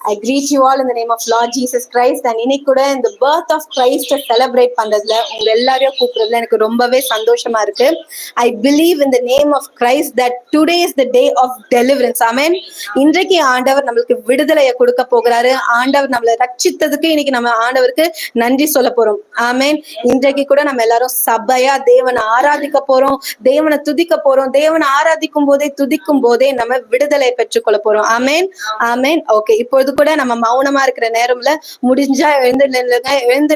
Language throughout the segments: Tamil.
I greet you all in the name of Lord Jesus Christ. And இன்னைக்கு கூட இந்த birth of Christ செலிப்ரேட் பண்றதுல உங்க எல்லாரையும் கூப்பிடுறதுல எனக்கு ரொம்பவே சந்தோஷமா இருக்கு. I believe in the name of Christ that today is the day of deliverance. Amen. இன்றைக்கு ஆண்டவர் நம்மளுக்கு விடுதலையை கொடுக்க போகிறாரு. ஆண்டவர் நம்மளை ரட்சித்ததுக்கு இன்னைக்கு நம்ம ஆண்டவருக்கு நன்றி சொல்ல போறோம். ஆமென். இன்றைக்கு கூட நம்ம எல்லாரும் சபையா தேவனை ஆராதிக்க போறோம், தேவனை துதிக்க போறோம். தேவனை ஆராதிக்கும் போதே துதிக்கும் போதே நம்ம விடுதலை பெற்றுக்கொள்ள போறோம். ஆமென், ஆமென். ஓகே, இப்பொழுது கூட நம்ம மௌனமா இருக்கிற நேரம்ல முடிஞ்சா எழுந்து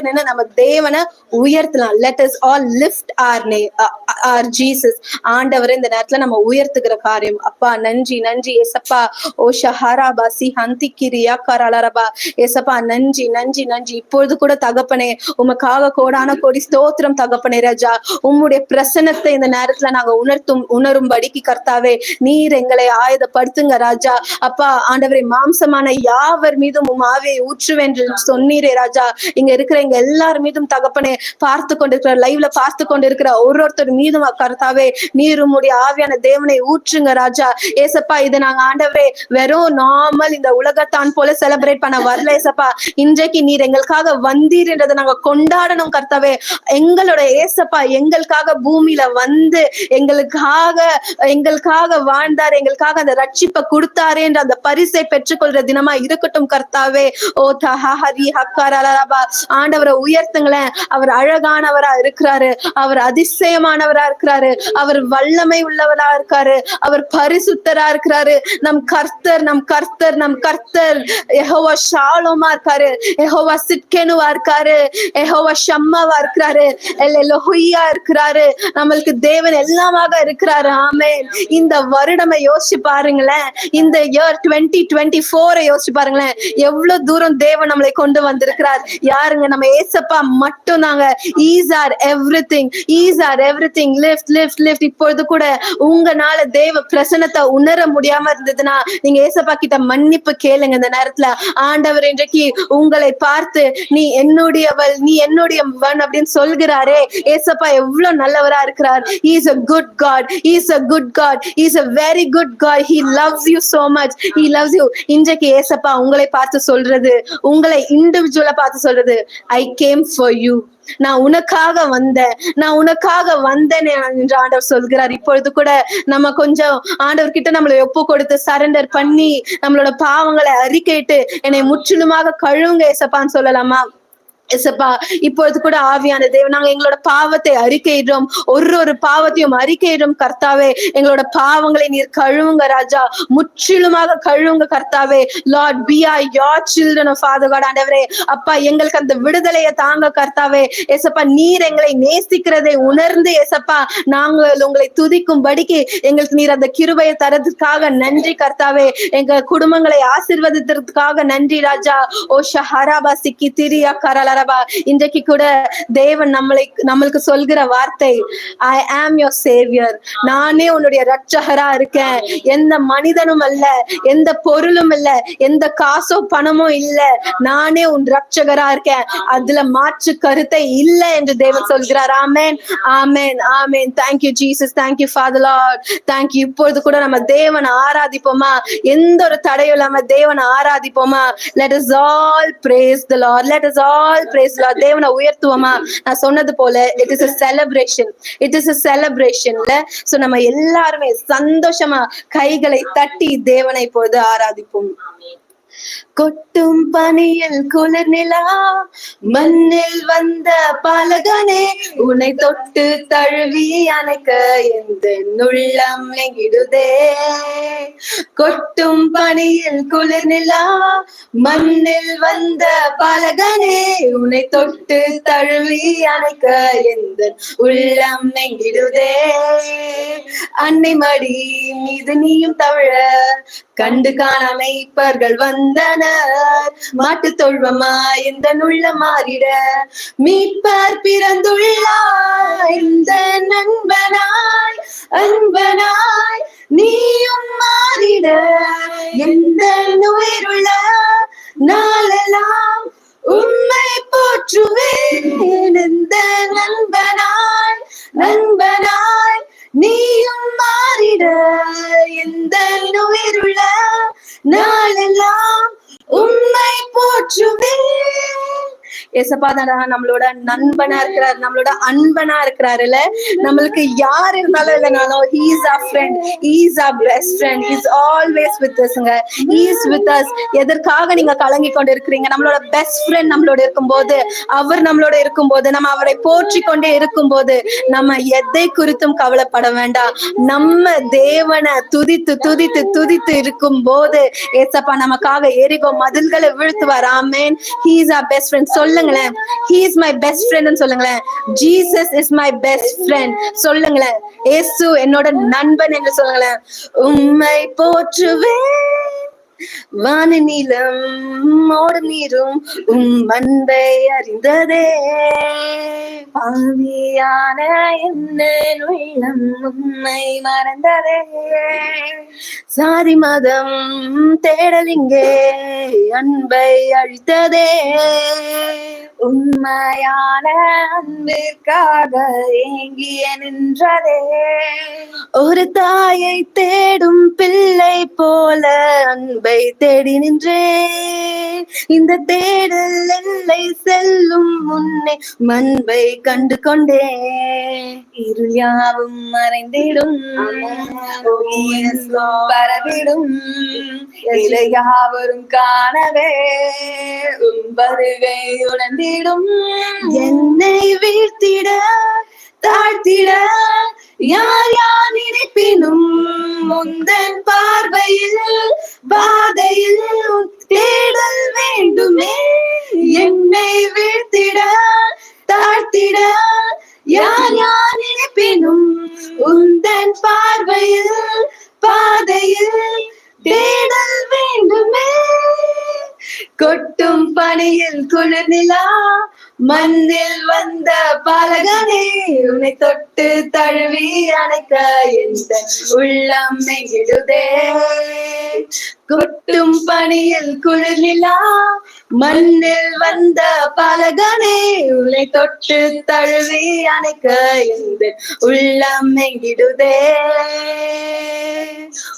நின்று நம்ம தேவனை உயர்த்தலாம். Let us all lift our name, our Jesus. ஆண்டவரே இந்த நேரத்துல நம்ம உயர்த்துகிற காரியம். அப்பா நன்றி, நன்றி ஏசப்பா. ஓ ஷஹராபா சி ஹந்திகிரியா கரலரபா. ஏசப்பா நன்றி, நன்றி, நன்றி. இப்பொழுது கூட தகப்பனே உமக்காக கோடான கோடி ஸ்தோத்திரம் தகப்பனே ராஜா. உம்முடைய பிரசன்னத்தை இந்த நேரத்துல நாங்க உணரும்படிக்கு கர்த்தாவே நீர் எங்களை ஆயுதப்படுத்துங்க ராஜா. அப்பா ஆண்டவரே மாம்சமான யாவர் மீதும் உம் ஆவியை ஊற்றுவேன் என்று சொன்னீரே ராஜா. இங்க இருக்கிற எங்க எல்லார் மீதும் தகப்பனே பார்த்து கொண்டிருக்கிற லைவ்ல பார்த்து கொண்டிருக்கிற ஒருத்தர் மீதும் கர்த்தாவே நீர் உம்முடைய ஆவியான தேவனை ஊற்றுங்க ராஜா. ஏசப்பா இதை நாங்க ஆண்டவரே வெறும் நார்மல் இந்த உலகத்தான் போல செலிப்ரேட் பண்ண வரல ஏசப்பா. இன்றைக்கு நீர் எங்களுக்காக வந்தீர் என்றதை நாங்க கொண்டாடணும் கர்த்தாவே. எங்களோட ஏசப்பா எங்களுக்காக பூமியில வந்து எங்களுக்காக வாழ்ந்தார், எங்களுக்காக அந்த ரட்சிப்பை கொடுத்தாரே என்ற அந்த பரிசை பெற்றுக்கொள்ற தினமா இருக்கட்டும் கர்த்தாவே. ஓ தஹரி ஹக்கரலரபா. ஆண்டவரை உயர்த்துங்களேன். அவர் அழகானவரா இருக்கிறாரு, அவர் அதிசயமானவரா இருக்கிறாரு, அவர் வல்லமை உள்ளவரா இருக்காரு, அவர் பரிசுத்தரா இருக்கிறாரு. நம் கர்த்தர், நம் கர்த்தர், நம் கர்த்தர் யெகோவா ஷாலோமா இருக்காரு, யெகோவா சிட்கெனுவா இருக்காரு, யெகோவா ஷம்மாவா இருக்கிறாரு, எல்லோஹியா இருக்கிறாரு. நம்மளுக்கு தேவன் எல்லாமாக இருக்கிறாரு. ஆமென். இந்த வருடமை யோசிச்சு பாருங்களேன், இந்த இயர் 2024 யோசிச்சு பாருங்களேன், எவ்வளவு தூரம் தேவன் நம்மளை கொண்டு வந்திருக்கிறார். யாருங்க? நம்ம ஏசப்பா மட்டும் தாங்க. Is our everything, is our everything. Lift lift lift. இப்பொழுது கூட உங்கனால தேவ பிரசன்னத்தை உணர முடியாம இருந்ததுன்னா நீங்க ஏசப்பா கிட்ட மன்னிப்பு கேளுங்க. இந்த நேரத்துல ஆண்டவர் இன்றைக்கு உங்களை பார்த்து நீ என்னுடையவள், நீ என்னுடையவன் அப்படின்னு சொல்கிறாரே. ஏசப்பா எவ்வளவு நல்லவரா இருக்கிறார். He is a good God, he is a good God, he is a very good God. He loves you so much, he loves you. இன்றைக்கு ஏசப்பா உங்களை பார்த்து சொல்றது, உங்களை இண்டிவிஜுவலா பார்த்து சொல்றது, I came for you. நான் உனக்காக வந்தேன், நான் உனக்காக வந்தேன் என்று ஆண்டவர் சொல்கிறார். இப்பொழுது கூட நம்ம கொஞ்சம் ஆண்டவர் கிட்ட நம்மளை ஒப்பு கொடுத்து சரண்டர் பண்ணி நம்மளோட பாவங்களை அறிக்கையிட்டு என்னை முற்றிலுமாக கழுவுங்க ஏசப்பான்னு சொல்லலாமா? ஏசப்பா இப்பொழுது கூட ஆவியான தேவன் நாங்க எங்களோட பாவத்தை அறிக்கையிடுறோம், ஒரு பாவத்தையும் அறிக்கையிடும் கர்த்தாவே. எங்களோட பாவங்களை நீர் கழுவுங்க ராஜா, முற்றிலுமாக கழுவுங்க கர்த்தாவே. Lord we are your children of Father God. ஆண்டவரே அப்பா எங்களுக்கு அந்த விடுதலையை தாங்க கர்த்தாவே. ஏசப்பா நீர் எங்களை நேசிக்கிறதை உணர்ந்து ஏசப்பா நாங்கள் உங்களை துதிக்கும்படிக்கு எங்களுக்கு நீர் அந்த கிருபையை தரதுக்காக நன்றி கர்த்தாவே. எங்க குடும்பங்களை ஆசீர்வதித்ததுக்காக நன்றி ராஜா. ஓ ஷஹராபா சிக்கி திரியா கரலரபா. இன்றைக்கு கூட தேவன் நம்மளுக்கு சொல்கிற வார்த்தை, I am your savior. நானே உன்னுடைய ரட்சகரா இருக்கேன். எந்த மனிதனும் அல்ல, எந்த பொருளும் இல்ல, எந்த காசோ பணமோ இல்ல, நானே உன் ரட்சகரா இருக்கேன். அதுல மாற்று கருத்தை இல்லை என்று தேவன் சொல்கிறார். ஆமென், ஆமென், ஆமென். Thank you Jesus, thank you Father Lord, thank you. இப்பொழுது கூட நம்ம தேவனை ஆராதிப்போமா? எந்த ஒரு தடையும் இல்லாம தேவனை ஆராதிப்போமா? Let us all praise the Lord, let us all praise Lord. தேவனை உயர்த்துவோமா? நான் சொன்னது போல it is a celebration, it is a celebration. So நம்ம எல்லாருமே சந்தோஷமா கைகளை தட்டி தேவனை இப்போது ஆராதிப்போம். கொட்டும் பனியில் குளிர் நிலா, மண்ணில் வந்த பாலகனே, உன்னை தொட்டு தழுவி அணைக்க எந்த உள்ளம் எங்கிடுதே. கொட்டும் பனியில் குளிர் நிலா, மண்ணில் வந்த பாலகனே, உன்னை தொட்டு தழுவி அணைக்க எந்த உள்ளம் எங்கிடுதே. அன்னை மடி மீது நீயும் தவிழ கண்டு காணமைப்பர்கள் வந்தனர், மாட்டு தொழுவமா இந்த நுள்ள மாறிட மீட்பர் பிறந்துள்ளாய். இந்த நண்பனாய் அன்பனாய் நீயும் மாறிட எந்த உயிருள்ள நாளெல்லாம் உம்மை போற்றுவேன். இந்த நண்பனாய் நண்பனாய் நீயும் மாறிட எந்த உயிருள்ள நாளெல்லாம் நாளெல்லாம் உம்மை போற்றுவேன். ஏசப்பா தான் நம்மளோட நண்பனா இருக்கிறார், நம்மளோட அன்பனா இருக்கிறாருல்ல. நம்மளுக்கு யார் இருந்தாலும் இல்லைனாலும் he is our friend, he is our best friend, he is always with usங்க, he is with us. எதற்காக நீங்க கலங்கி கொண்டு இருக்கிறீங்க? நம்மளோட பெஸ்ட் ஃப்ரெண்ட் நம்மளோட இருக்கும்போது, அவர் நம்மளோட இருக்கும்போது, நம்ம அவரை போற்றி கொண்டே இருக்கும்போது நம்ம எதை குறித்தும் கவலைப்பட வேண்டாம். நம்ம தேவனை துதித்து துதித்து துதித்து இருக்கும் போது ஏசப்பா நமக்காக எரிகோ மதில்களை வீழ்த்துவார். ஆமென். he is our best friend. சொல்லுங்களேன், he is my best friend ன்னு சொல்லுங்களேன். Jesus is my best friend சொல்லுங்களேன். இயேசு என்னோட நண்பன் என்று சொல்லுங்களேன். உம்மை போற்றுவேன் வான நீளம் ஓட நீரும் அன்பை அறிந்ததே. பாவியான என்ன உள்ளம் உம்மை மறந்ததே. சாதி மதம் தேடலிங்கே அன்பை அழித்ததே. உண்மையான அன்பிற்காக ஏங்கிய நின்றதே. ஒரு தாயை தேடும் பிள்ளை போல அன்பை தேடி நின்றேன். இந்த தேடல் எல்லை செல்லும் முன்னே அன்பை கண்டு கொண்டேன். இருள் யாவும் மறைந்திடும், பரவிடும், யாவரும் காணவே வருகை உணர்ந்திடும். என்னை வீழ்த்திட தாழ்த்திட யார் யார் நினைப்பினும் முந்தன் பார்வையில் பாதையில் தேடல் வேண்டுமே. என்னை வீழ்த்திட தாழ்த்திட யார் யார் நினைப்பினும் உந்தன் பார்வையில் பாதையில் தேடல் வேண்டுமே. கொட்டும் பனியில் குளிர் நிலா மண்ணில் வந்த பாலகனே. உன்னை தொட்டு தழுவி அணைக்க எந்த உள்ளம் நெகிடுதே. கொட்டும் பனியில் குளிர் நிலா மண்ணில் வந்த பாலகனே. உன்னை தொட்டு தழுவி அணைக்க எந்த உள்ளம் நெகிடுதே.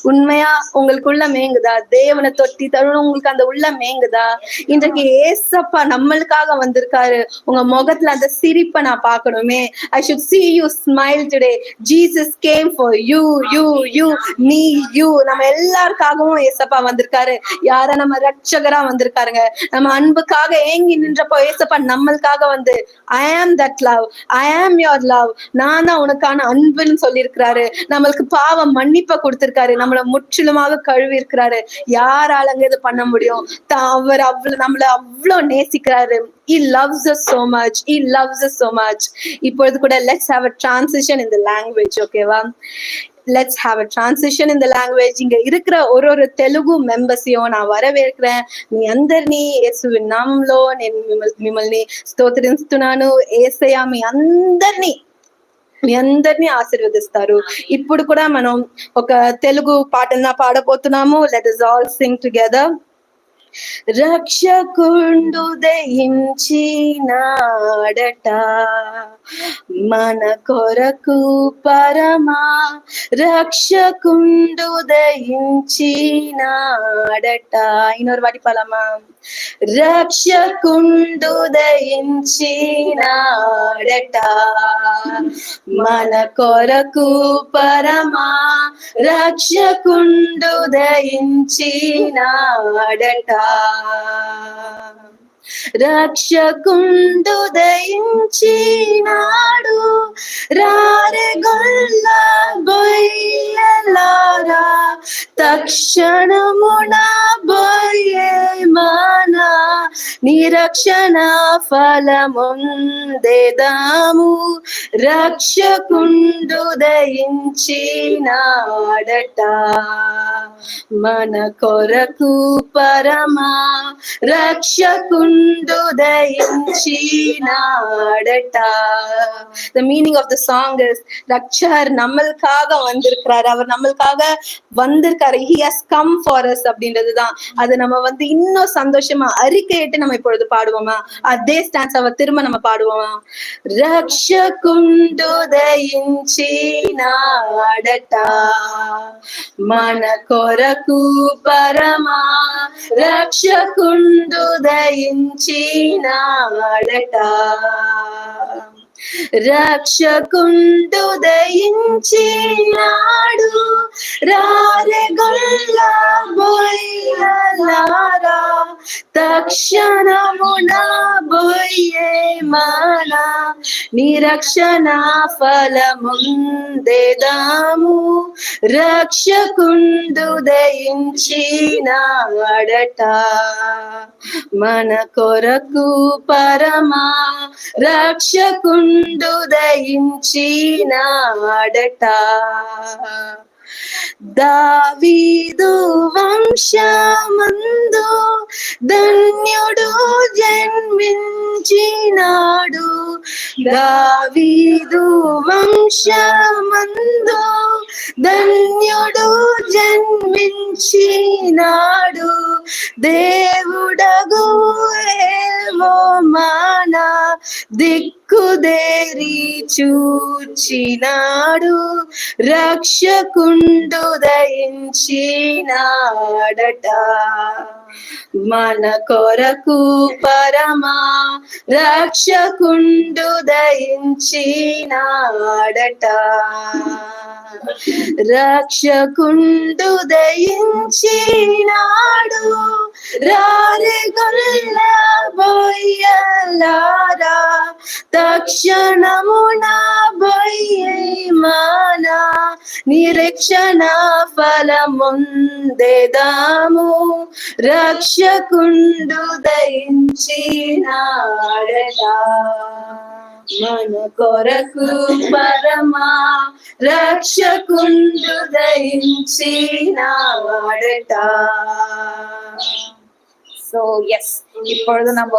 உண்மையா உங்களுக்குள்ள மேங்குதா? தேவனை தொட்டி தருணம் உங்களுக்கு அந்த உள்ள மேங்குதா? இன்றைக்கு ஏசப்பா நம்மளுக்காக வந்திருக்காரு. உங்க முகத்துல அந்த சிரிப்பை நான் பார்க்கணுமே. I should see you smile today. Jesus came for you, you, you, me, you. நம்ம எல்லாருக்காகவும் ஏசப்பா வந்திருக்காரு. யார நம்ம ரட்சகரா வந்திருக்காருங்க. நம்ம அன்புக்காக ஏங்கி நின்றப்போ ஏசப்பா நம்மளுக்காக வந்து I am that love, I am your love, நான் தான் உனக்கான அன்புன்னு சொல்லியிருக்கிறாரு. நம்மளுக்கு பாவம் மன்னிப்பை கொடுத்திருக்காரு. நம்மள முற்றிலுமாக கழுவி இருக்கிறாரு. யாராலங்க இது பண்ண முடியும்? அவர் நம்மள அவ்வளவு நேசிக்கிறாரு. He loves us so much. He loves us so much. இப்பொழுது கூட let's have a transition in the language. ஓகேவா? let's have a transition in the language. இங்க இருக்கிற ஒரு தெலுங்கு மெம்பர்ஸையும் நான் வரவேற்கிறேன். మీ అందరినీ యేసువి నామములో నేను మిమ్మల్ని స్తోత్రిస్తున్నాను. యేసయ్య మీ అందరినీ ఆశీర్వదిస్తారు. ఇప్పుడు కూడా మనం ఒక Telugu పాటన పాడబోతున్నాము. let us all sing together. రక్షకుండు దయించినాడట మన కొరకు పరమా. రక్షకుండు దయించినాడట. இன்னொரு வாட்டி பாடலாமா? రక్షకుండు దయించినాడట మన కొరకు పరమా. రక్షకుండు దయించినాడట. రక్షకుండు దయించినాడు. రారెగొల్ల బొయ్యలారా తక్షణమున బొయ్యే మన నిరక్షణ ఫలముందెదాము. రక్షకుండు దయించినాడట మన కొరకు పరమా. రక్షకుండు దయించినాడట. The meaning of the song is ரட்சகர் நம்மளுக்காக வந்திருக்கிறாரு. அவர் நம்மளுக்காக வந்திருக்காரு. He has come for us அப்படின்றதுதான். அது நம்ம இன்னும் சந்தோஷமா அறிக்கையிட்டு நம்ம இப்போ பொழுது பாடுவோமா? அதே ஸ்டான்ஸாவை திரும்ப நம்ம பாடுவோமா? రక్షకుండు దయించినాడట మన కొరకు పరమా రక్షకుండు దయించినాడట రక్షకుండు దయించినాడు రారెగొల్ల బొయ్యలారా తక్షణమున బొయ్యే మన నిరక్షణ ఫలముందెదాము రక్షకుండు దయించినాడట మన కొరకు పరమా రక్షకుండు దయించినాడట దావీదు వంశమందు ధన్యుడు జన్మించినాడు దావీదు వంశమందు ధన్యుడు జన్మించినాడు దేవుడగు మన దిక్కుదేరి చూచినాడు రక్షకుండు దయించినాడట మన కొరకు పరమా రక్షకుండు దయించినాడట రక్షకుండు దయించినాడు రారెగొల్ల బొయ్యలారా తక్షణమున బొయ్యే మన నిరీక్షణ ఫలముందెదాము రక్షకుండు దయించినాడట మన కొరకు పరమా రక్షకుండు దయించినాడట. சோ எஸ், இப்பொழுது நம்ம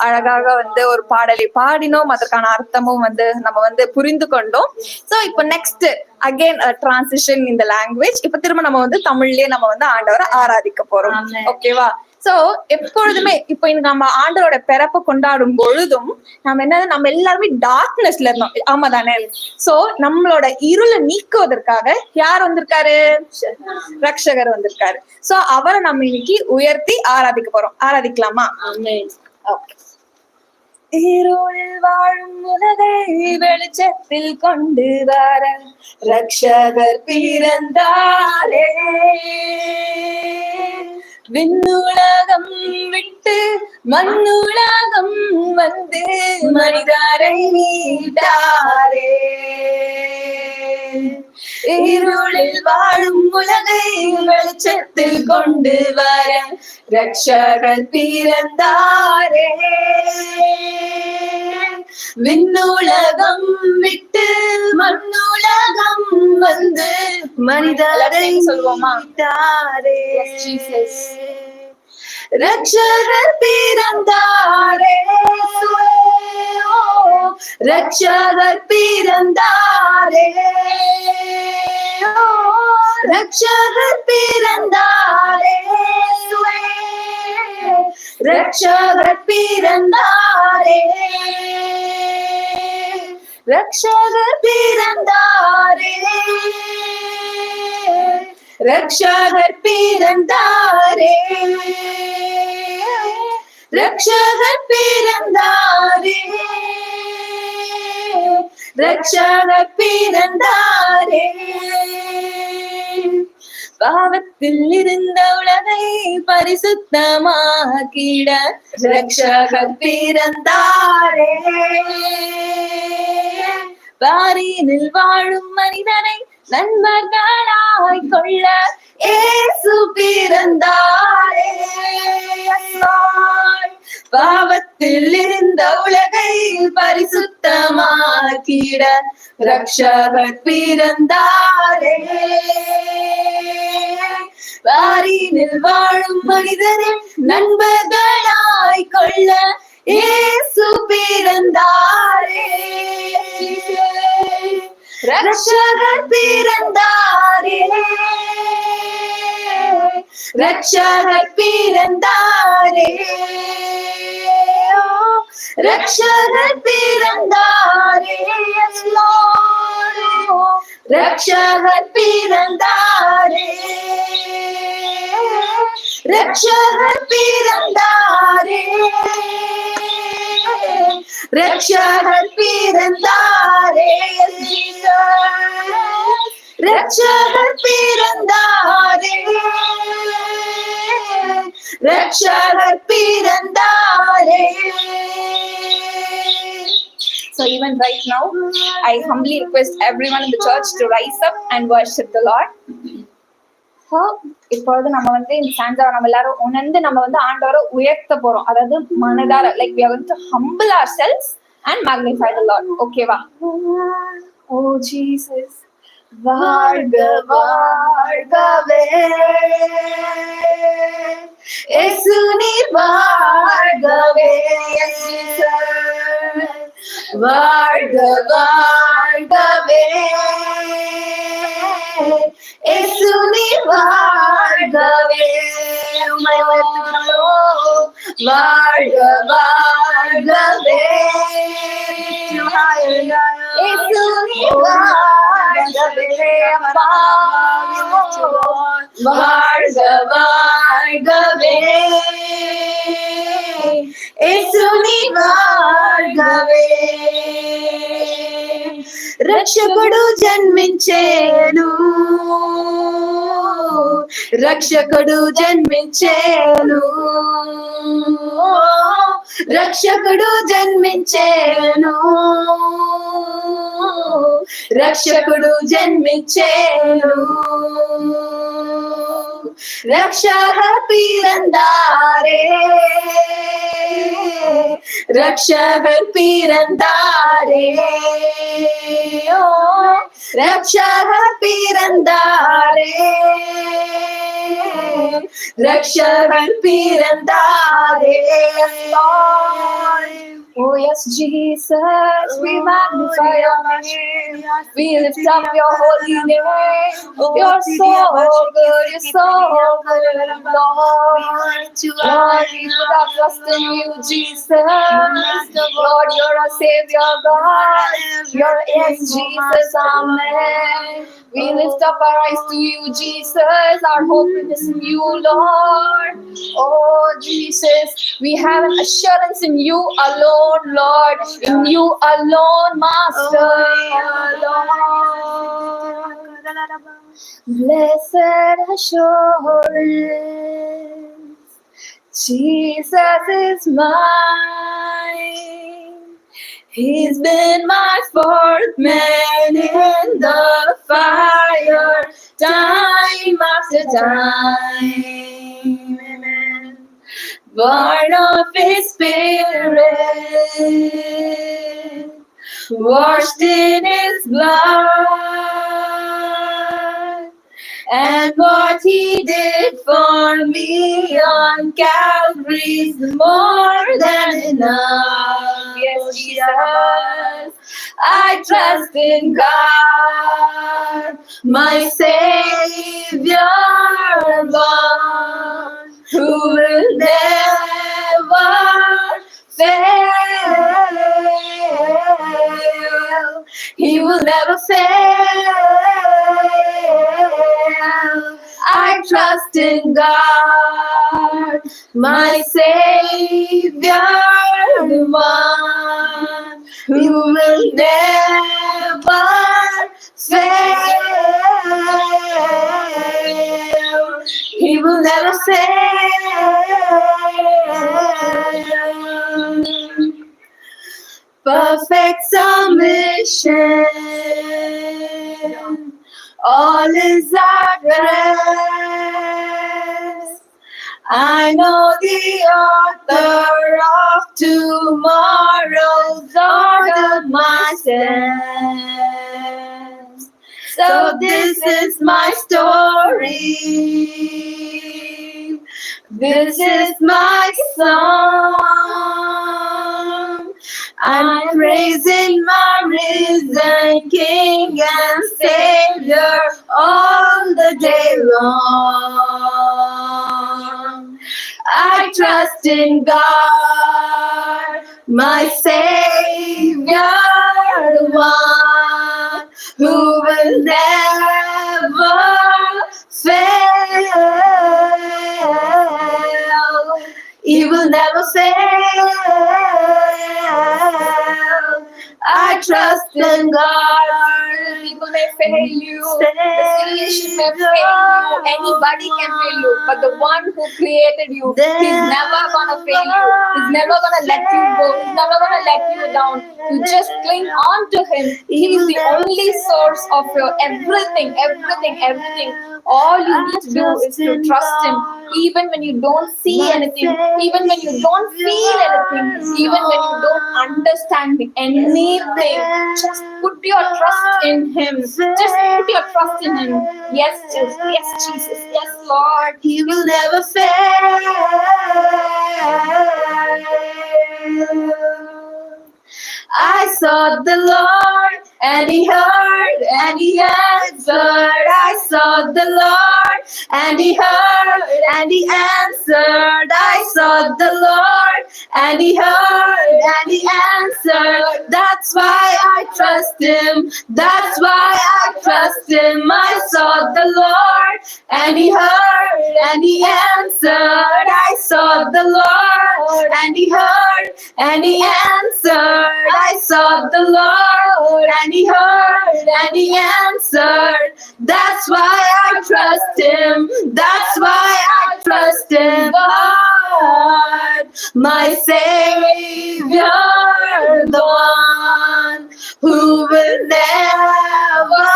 அழகாக ஒரு பாடலை பாடினோம், அதற்கான அர்த்தமும் நம்ம புரிந்து கொண்டோம். சோ இப்போ நெக்ஸ்ட் அகைன் டிரான்சிஷன் இந்த லாங்குவேஜ். இப்ப திரும்ப நம்ம தமிழ்லயே நம்ம ஆண்டவரை ஆராதிக்க போறோம். ஓகேவா? சோ எப்பொழுதுமே இப்போ நம்ம ஆண்டவரோட பிறப்பை கொண்டாடும் பொழுதும் நம்ம எல்லாருமே டார்க்னஸ்ல இருந்தோம், ஆமா தானே? சோ நம்மளோட இருளை நீக்குவதற்காக யார் வந்திருக்காரு? ரட்சகர் வந்திருக்காரு. சோ அவரை நம்ம இன்னைக்கு உயர்த்தி ஆராதிக்க போறோம். ஆராதிக்கலாமா? இருளில் வாழும் உலகை வெளிச்சத்தில் கொண்டு வர ரட்சகர் பிறந்தாரே. விண்ணுலகம் விட்டு மண்ணுலகம் வந்து மனிதரை மீட்டாரே. இருளில் வாழும் உலகை வெளிச்சத்தில் கொண்டு வர ரட்சகர் பிறந்தாரே. விண்ணுலகம் விட்டு மண்ணுலகம் வந்து மனிதரை சொல்வோமா? ரட்சகர் பிறந்தாரே. ரட்சகர் பிறந்தாரே. ரட்சகர் பிறந்தாரே. ரட்சகர் பிறந்தாரே. ரட்சகர் பிறந்தாரே. ரட்சகர் பிறந்தாரே. ரட்சகர் பிறந்தாரே. ரட்சகர் பிறந்தாரே. பாவத்தில் இருந்த உலகை பரிசுத்தமாக்கிட ரட்சகர் பிறந்தாரே. வாரினில் வாழும் மனிதனை நண்பர்களாய் கொள்ள இயேசு பிறந்தாரே. பாவத்தில் இருந்த உலகை பரிசுத்தமாக்கிட ரட்சகர் பிறந்தாரே. வாரினில் வாழும் மனிதரை நண்பர்களாய் கொள்ள இயேசு பிறந்தாரே. ரட்சகர் பிறந்தாரே. ரட்சகர் பிறந்தாரே. ரட்சகர் பிறந்தாரே, yes Lord. ரட்சகர் பிறந்தாரே, ரட்சகர் பிறந்தாரே, ரட்சகர் பிறந்தாரே, ரட்சகர் பிறந்தாரே, ரட்சகர் பிறந்தாரே. So even right now, I humbly request everyone in the church to rise up and worship the Lord. So இப்பொழுது நம்ம வந்து இந்த சான்ஸாவை நம்ம எல்லாரும் உணர்ந்து நம்ம வந்து ஆண்டவரை உயர்த்த போறோம். அதாவது மனதார, like we are going to humble ourselves and magnify the Lord. ஓகேவா? Oh Jesus, வாழ்க வாழ்கவே, இயேசு நீர் வாழ்கவே, வாழ்க வாழ்கவே, இயேசு நீர் வாழ்கவே. உம்மை உயர்த்துகிறோம். வாழ்க வாழ்கவே, இயேசு நீர் வாழ்கவே, அப்பா. வாழ்க வாழ்கவே, இயேசு நீர் வாழ்கவே. రక్షకుడు జన్మించేను, రక్షకుడు జన్మించేను, రక్షకుడు జన్మించేను, రక్షకుడు జన్మించేను. ரட்சகர் பிறந்தாரே, ரட்சகர் பிறந்தாரே, ரட்சகர் பிறந்தாரே, ரட்சகர் பிறந்தாரே. oh yes Jesus, we magnify your name, we lift up your holy name. You're so good, you're so good, Lord. Lord, we put our trust in you, Jesus. Lord, you're our Savior, God. You're yes, Jesus, amen. We lift up our eyes to you, Jesus. Our hope is in you, Lord. Oh, Jesus, we have an assurance in you alone, Lord. In you alone, Master. Blessed assurance, Jesus is mine. He's been my fourth man in the fire, time after time. Amen. Born of His Spirit, washed in His blood, and what He did for me on Calvary's more than enough. Yes, Jesus, I trust in God, my Savior, one who will never fail. He will never fail. I trust in God, my Savior, the one who will never fail. He will never fail. Perfect submission, all is at rest. I know the author of tomorrow's ordered my steps. So this is my story, this is my song. I'm praising my risen King and Savior all the day long. I trust in God, my Savior, the one who will never fail. He will never fail. I trust in God. People may fail you, the situation may fail you, anybody can fail you, but the one who created you, he's never gonna fail you, he's never gonna let you go, he's never gonna let you down. You just cling on to him. He's the only source of your everything. All you need to do is to trust him, even when you don't see anything, even when you don't feel anything, even when you don't understand anything. Just put your trust in him. Just put your trust in him. Yes, Jesus. Yes, Lord. He will never fail. I sought the Lord, and he heard, and he answered. I sought the Lord, and he heard, and he answered. I sought the Lord, and he heard, and he answered. That's why I trust him. That's why I trust him. I sought the Lord, and he heard, and he answered. I sought the Lord, and he heard, and he answered. I sought the Lord, and he heard, and he answered. That's why I trust him. That's why I trust him. God, my Savior, the one who will never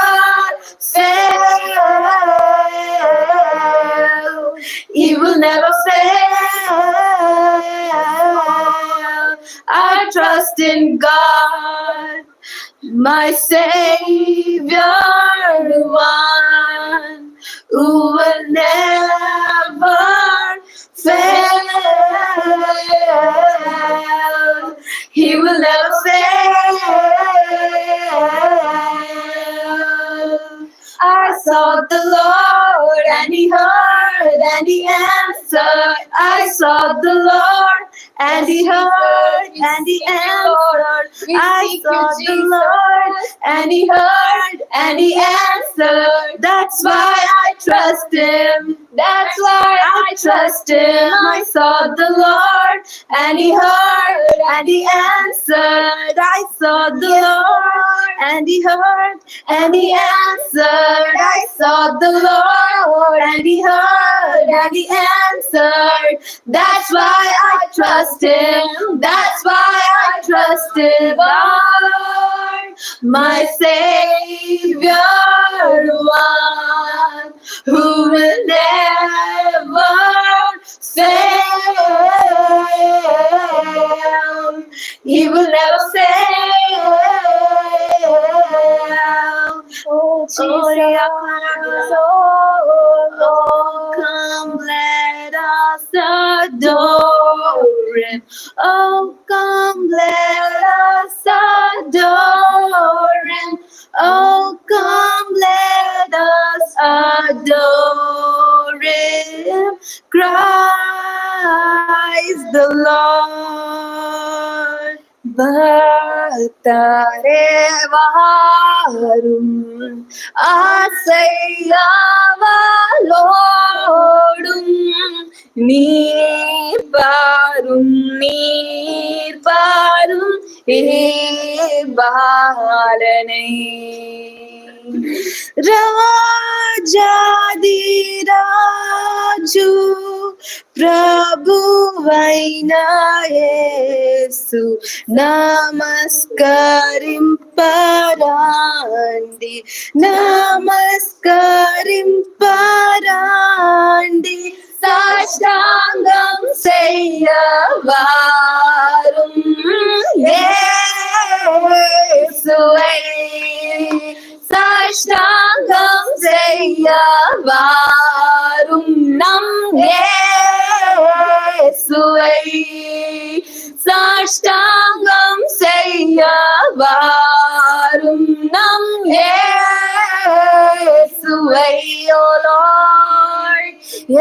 fail. He will never fail. I trust in God, my Savior, the one who will never fail. He will never fail. I sought the Lord, and he heard, and he answered. I sought the Lord, and he heard, and he answered. I sought the Lord, and he heard, and he answered. That's why I trust him. That's why I trust him. I sought the Lord, and he heard, and he answered. I sought the Lord, and he heard, and he answered. I sought the Lord, and he heard, and he answered. That's why I trust him. That's why I trust him. Lord, my Savior, one who will never fail. He will never fail. Oh, Jesus. Oh, come, let us adore him. Oh, come, let us adore him. Oh, come, let us adore him. Christ the Lord. பக்தரே வாரும் ஆசையாவலோடும் நீர் பாரும் பாலனை రాజాదిరాజు ప్రభువైన యేసు నమస్కరింపరాండి నమస్కరింపరాండి సాష్టాంగం செய்யவாரும் యేసువై சாஷ்டாங்கம் செய்யவாரும் நம் இயேசுவை சாஷ்டாங்கம் செய்யவாரும் நம் இயேசுவை. Oh Lord,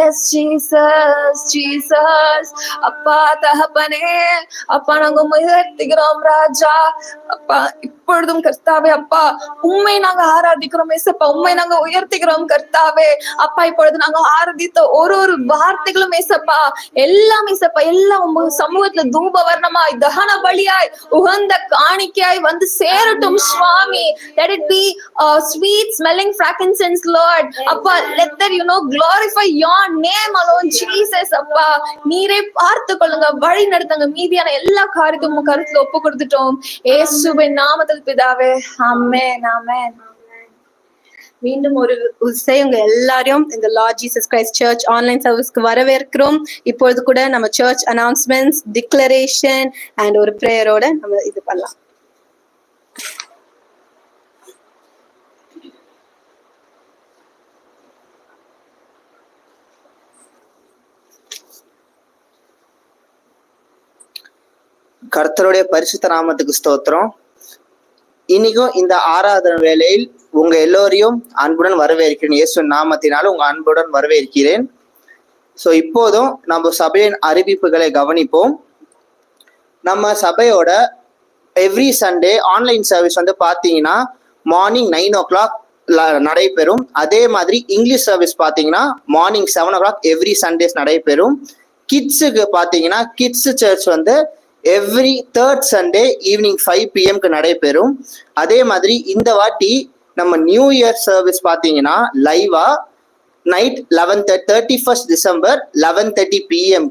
S Jesus Jesus. அப்பா தகப்பனே, அப்பா நாங்க உம்மை உயர்த்துகிறோம் ராஜா. அப்பா இப்பொழுதும் கர்த்தாவே அப்பா உண்மை நாங்க ஆராதிக்கிறோம் ஏசப்பா, உண்மை நாங்க உயர்த்துகிறோம் கர்த்தாவே. அப்பா இப்பொழுது நாங்க ஆராதித்த ஒரு ஒரு வார்த்தைகளும் ஏசப்பா எல்லாம் ஏசப்பா எல்லாம் உங்க சமூகத்துல தூப வர்ணமாய் தகன பலியாய் உகந்த காணிக்கையாய் வந்து சேரட்டும் சுவாமி. let it be a sweet smelling frankincense Lord. அப்பா let that glorify your name alone Jesus. அப்பா நீரே பார்த்து கொள்ளுங்க, வழி நடத்துங்க. மீதியான எல்லா காரியத்தையும் உங்க கருத்துல ஒப்பு கொடுத்துட்டோம் இயேசுவின் நாமத்தில் பிதாவே. ஆமென் ஆமென். மீண்டும் ஒரு உங்க எல்லாரையும் இந்த Lord Jesus Christ church online சர்வீஸ்க்கு வரவேற்கிறோம். இப்பொழுது கூட நம்ம சர்ச் அனௌன்ஸ்மெண்ட்ஸ், டிக்ளரேஷன் அண்ட் ஒரு பிரேயரோட நம்ம இது பண்ணலாம். கர்த்தருடைய பரிசுத்த நாமத்துக்கு ஸ்தோத்திரம். இன்னைக்கும் இந்த ஆராதனை வேளையில் உங்க எல்லோரையும் அன்புடன் வரவேற்கிறேன். இயேசுவின் நாமத்தினால உங்க அன்புடன் வரவேற்கிறேன். ஸோ இப்போதும் நம்ம சபையின் அறிவிப்புகளை கவனிப்போம். நம்ம சபையோட எவ்ரி சண்டே ஆன்லைன் சர்வீஸ் வந்து பார்த்தீங்கன்னா மார்னிங் 9 o'clock நடைபெறும். அதே மாதிரி இங்கிலீஷ் சர்வீஸ் பார்த்தீங்கன்னா மார்னிங் 7 o'clock எவ்ரி சண்டேஸ் நடைபெறும். கிட்ஸுக்கு பார்த்தீங்கன்னா கிட்ஸ் சர்ச் வந்து every third Sunday evening 5 PM நடைபெறும். அதே மாதிரி இந்த வாட்டி நம்ம நியூ இயர் சர்வீஸ் பார்த்தீங்கன்னா லைவா night 31st December 11:30 PM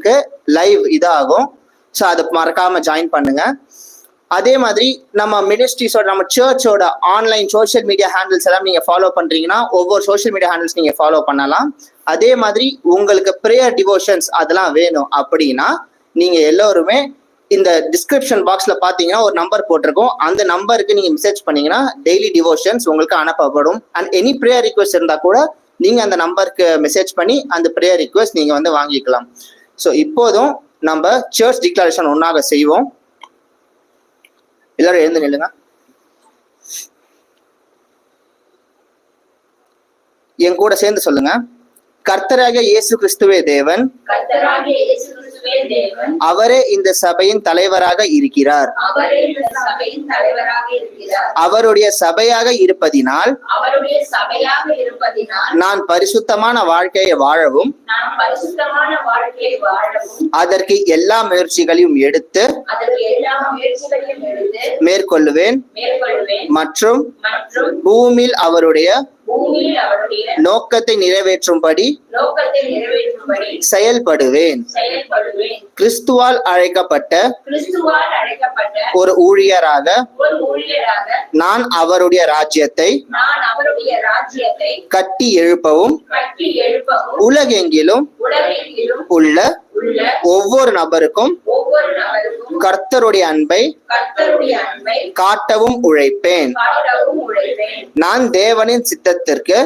live இதாகும். ஸோ அதை மறக்காம ஜாயின் பண்ணுங்க. அதே மாதிரி நம்ம மினிஸ்ட்ரிஸோட நம்ம சர்ச்சோட ஆன்லைன் சோஷியல் மீடியா ஹேண்டில்ஸ் எல்லாம் நீங்க ஃபாலோ பண்றீங்கன்னா ஒவ்வொரு சோஷியல் மீடியா ஹேண்டில்ஸ் நீங்க ஃபாலோ பண்ணலாம். அதே மாதிரி உங்களுக்கு ப்ரேயர் டிவோஷன்ஸ் அதெல்லாம் வேணும் அப்படின்னா நீங்க எல்லோருமே இந்த டிஸ்கிரிப்ஷன் பாக்ஸ்ல பாத்தீங்கன்னா ஒரு நம்பர் போட்டிருக்கோம். அந்த நம்பருக்கு நீங்க மெசேஜ் பண்ணீங்கன்னா டெய்லி டிவோஷன்ஸ் உங்களுக்கு அனுப்பப்படும். அண்ட் எனி ப்ரேயர் ரிக்வெஸ்ட் இருந்தா கூட நீங்க அந்த நம்பருக்கு மெசேஜ் பண்ணி அந்த ப்ரேயர் ரிக்வெஸ்ட் நீங்க வந்து வாங்கிக்கலாம். ஸோ இப்போதும் நம்ம சர்ச் டிக்ளரேஷன் ஒன்னாக செய்வோம். எல்லாரும் எழுந்து நில்லுங்க. என் கூட சேர்ந்து சொல்லுங்க. கர்த்தராகிய இயேசு கிறிஸ்துவே தேவன், அவரே இந்த சபையின் தலைவராக இருக்கிறார். அவருடைய சபையாக இருப்பதினால் நான் பரிசுத்தமான வாழ்க்கையை வாழவும் அதற்கு எல்லா முயற்சிகளையும் எடுத்து மேற்கொள்ளுவேன் மற்றும் பூமியில் அவருடைய நோக்கத்தை நிறைவேற்றும்படி செயல்படுவேன். கிறிஸ்துவால் அழைக்கப்பட்ட ஒரு ஊழியராக நான் அவருடைய ராஜ்யத்தை கட்டி எழுப்பவும் உலகெங்கிலும் உள்ள ஒவ்வொரு நபருக்கும் கர்த்தருடைய அன்பை காட்டவும் உழைப்பேன். நான் தேவனின் சித்தத்திற்கு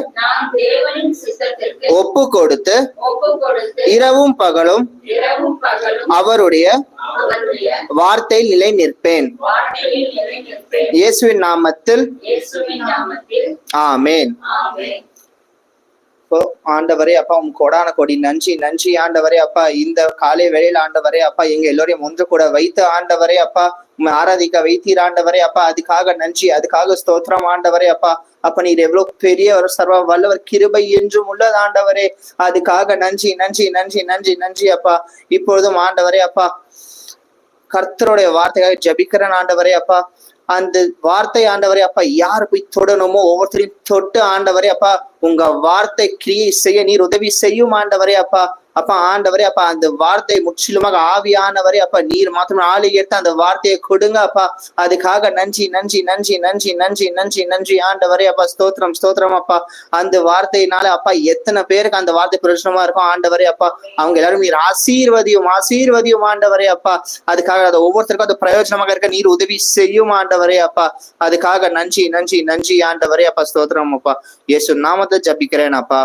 ஒப்பு கொடுத்து இரவும் பகலும் அவருடைய வார்த்தையில் நிலை நிற்பேன். இயேசுவின் நாமத்தில் ஆமென். ஆண்டவரே அப்பா உங்க கொடான கொடி நன்றி நன்றி ஆண்டவரே அப்பா. இந்த காலை வேளையில் ஆண்டவரே அப்பா எங்க எல்லோரையும் ஒன்று கூட வைத்து ஆண்டவரே அப்பா உண்மை ஆராதிக்க வைத்தீர் ஆண்டவரே அப்பா. அதுக்காக நன்றி, அதுக்காக ஸ்தோத்திரம் ஆண்டவரே அப்பா. அப்ப நீர் எவ்வளவு பெரிய ஒரு சர்வ வல்லவர், கிருபை என்றும் உள்ளது ஆண்டவரே. அதுக்காக நன்றி நன்றி நன்றி நன்றி நன்றி அப்பா. இப்பொழுதும் ஆண்டவரே அப்பா கர்த்தருடைய வார்த்தையாக ஜபிக்கிறேன் ஆண்டவரே அப்பா. அந்த வார்த்தை ஆண்டவரே அப்பா யார் போய் தொடணுமோ ஒவ்வொருத்தரையும் தொட்டு ஆண்டவரே அப்பா உங்க வார்த்தை கிரியை செய்ய நீர் உதவி செய்யும் ஆண்டவரே அப்பா. அப்பா ஆண்டவரே அப்பா அந்த வார்த்தை முற்றிலுமாக ஆவியானவரே அப்பா நீர் மாத்திரம் ஆளு ஏற்று அந்த வார்த்தையை கொடுங்க அப்பா. அதுக்காக நன்றி நன்றி நன்றி நன்றி நன்றி நன்றி நன்றி ஆண்டவரே அப்பா. ஸ்தோத்திரம் ஸ்தோத்திரம் அப்பா. அந்த வார்த்தையினால அப்பா எத்தனை பேருக்கு அந்த வார்த்தை பிரயோஜனமா இருக்கும் ஆண்டவரே அப்பா. அவங்க எல்லாரும் நீர் ஆசீர்வதியும் ஆசீர்வதியும் ஆண்டவரே அப்பா. அதுக்காக அதை ஒவ்வொருத்தருக்கும் அது பிரயோஜனமாக இருக்க நீர் உதவி செய்யும் ஆண்டவரே அப்பா. அதுக்காக நன்றி நன்றி நன்றி ஆண்டவரே அப்பா. ஸ்தோத்திரம் அப்பா. இயேசு நாமத்தை ஜபிக்கிறேன் அப்பா.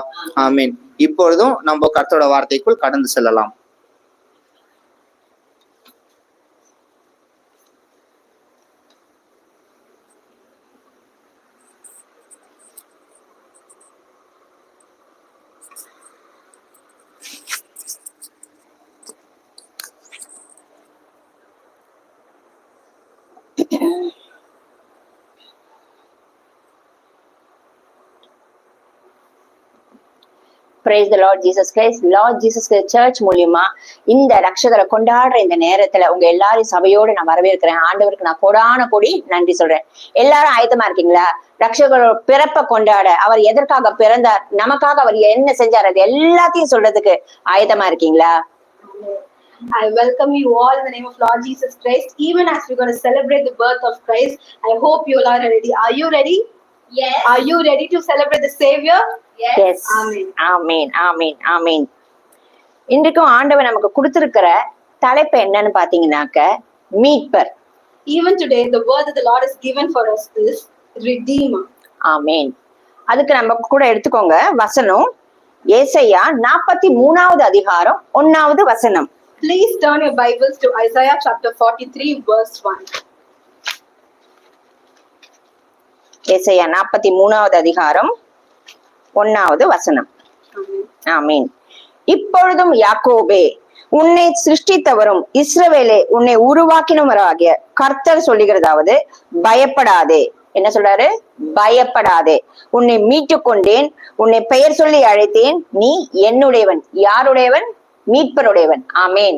ஆமீன். இப்பொழுதும் நம்ம கர்த்தரோட வார்த்தைக்குள் கடந்து செல்லலாம். Praise the Lord Jesus Christ. Lord Jesus Christ Church மூலியமா இந்த ரட்சகரை கொண்டாடுற இந்த நேரத்துல உங்க எல்லாரும் சபையோடு நான் வரவேற்கிறேன். ஆண்டவருக்கு நான் கோடான கோடி நன்றி சொல்றேன். எல்லாரும் ஆயத்தமா இருக்கீங்களா? ரட்சகரோட பிறப்பை கொண்டாட, அவர் எதற்காக பிறந்தார், நமக்காக அவர் என்ன செஞ்சார், அது எல்லாத்தையும் சொல்றதுக்கு ஆயத்தமா இருக்கீங்களா? I welcome you all in the name of Lord Jesus Christ. Even as we're going to celebrate the birth of Christ, I hope you all are ready. Are you ready? Yes. Are you ready to celebrate the Savior? Yes. Amen. Amen. Amen. Amen. இன்றைக்கும் ஆண்டவர் நமக்கு கொடுத்திருக்கிற தலைப்பு என்னன்னு பாத்தீங்கன்னாக்க மீட்பர். Even today, the word that the Lord has given for us is Redeemer. ஆமென். அதுக்கு நம்ம கூட எடுத்துக்கோங்க வசனம் ஏசாயா 43வது அதிகாரம் 1வது வசனம். Please turn your Bibles to Isaiah chapter 43 verse 1. ஏசாயா 43வது அதிகாரம் 1வது வசனம். ஆமென். இப்பொழுதும் யாக்கோபே உன்னை சிருஷ்டித்தவரும் இஸ்ரவேலே உன்னை உருவாக்கினவராகிய கர்த்தர் சொல்லுகிறதாவது பயப்படாதே. என்ன சொல்றாரு? பயப்படாதே, உன்னை மீட்டு கொண்டேன், உன்னை பெயர் சொல்லி அழைத்தேன், நீ என்னுடையவன். யாருடையவன்? மீட்பருடையவன். ஆமென்.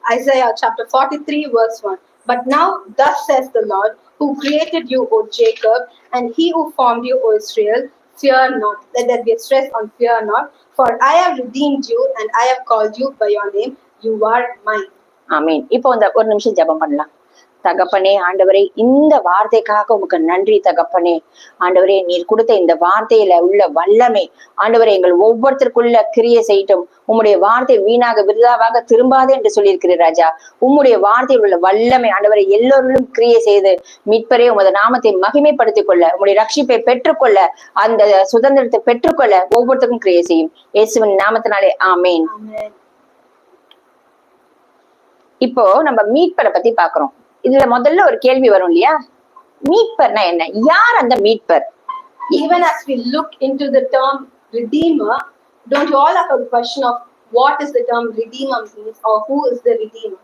Isaiah chapter 43 verse 1. But now thus says the Lord, who created you, O Jacob, and he who formed you, O Israel, fear not. Let there be a stress on fear not, for I have redeemed you and I have called you by your name. You are mine. ஆமென். இப்போ இந்த ஒரு நிமிஷம் ஜெபம் பண்ணலாம். தகப்பனே, ஆண்டவரே, இந்த வார்த்தைக்காக உமக்கு நன்றி தகப்பனே. ஆண்டவரே, நீர் கொடுத்த இந்த வார்த்தையில உள்ள வல்லமை ஆண்டவரே எங்கள் ஒவ்வொருத்தருக்குள்ள கிரியை செய்யட்டும். உம்முடைய வார்த்தை வீணாக விருதாவாக திரும்பாதே என்று சொல்லியிருக்கிறீர் ராஜா. உம்முடைய வார்த்தையில் உள்ள வல்லமை ஆண்டவரை எல்லோரும் கிரியை செய்து மீட்பரே உமது நாமத்தை மகிமைப்படுத்திக் கொள்ள, உம்முடைய ரட்சிப்பை பெற்றுக்கொள்ள, அந்த சுதந்திரத்தை பெற்றுக்கொள்ள ஒவ்வொருத்தருக்கும் கிரியை செய்யும். இயேசுவின் நாமத்தினாலே ஆமென். இப்போ நம்ம மீட்பரை பத்தி பாக்குறோம். இதுல முதல்ல ஒரு கேள்வி வரும் இல்லையா? மீட்பர்னா என்ன? யார் அந்த மீட்பர்? Even as we look into the term Redeemer, don't you all have a question of what is the term Redeemer means, or who is the Redeemer?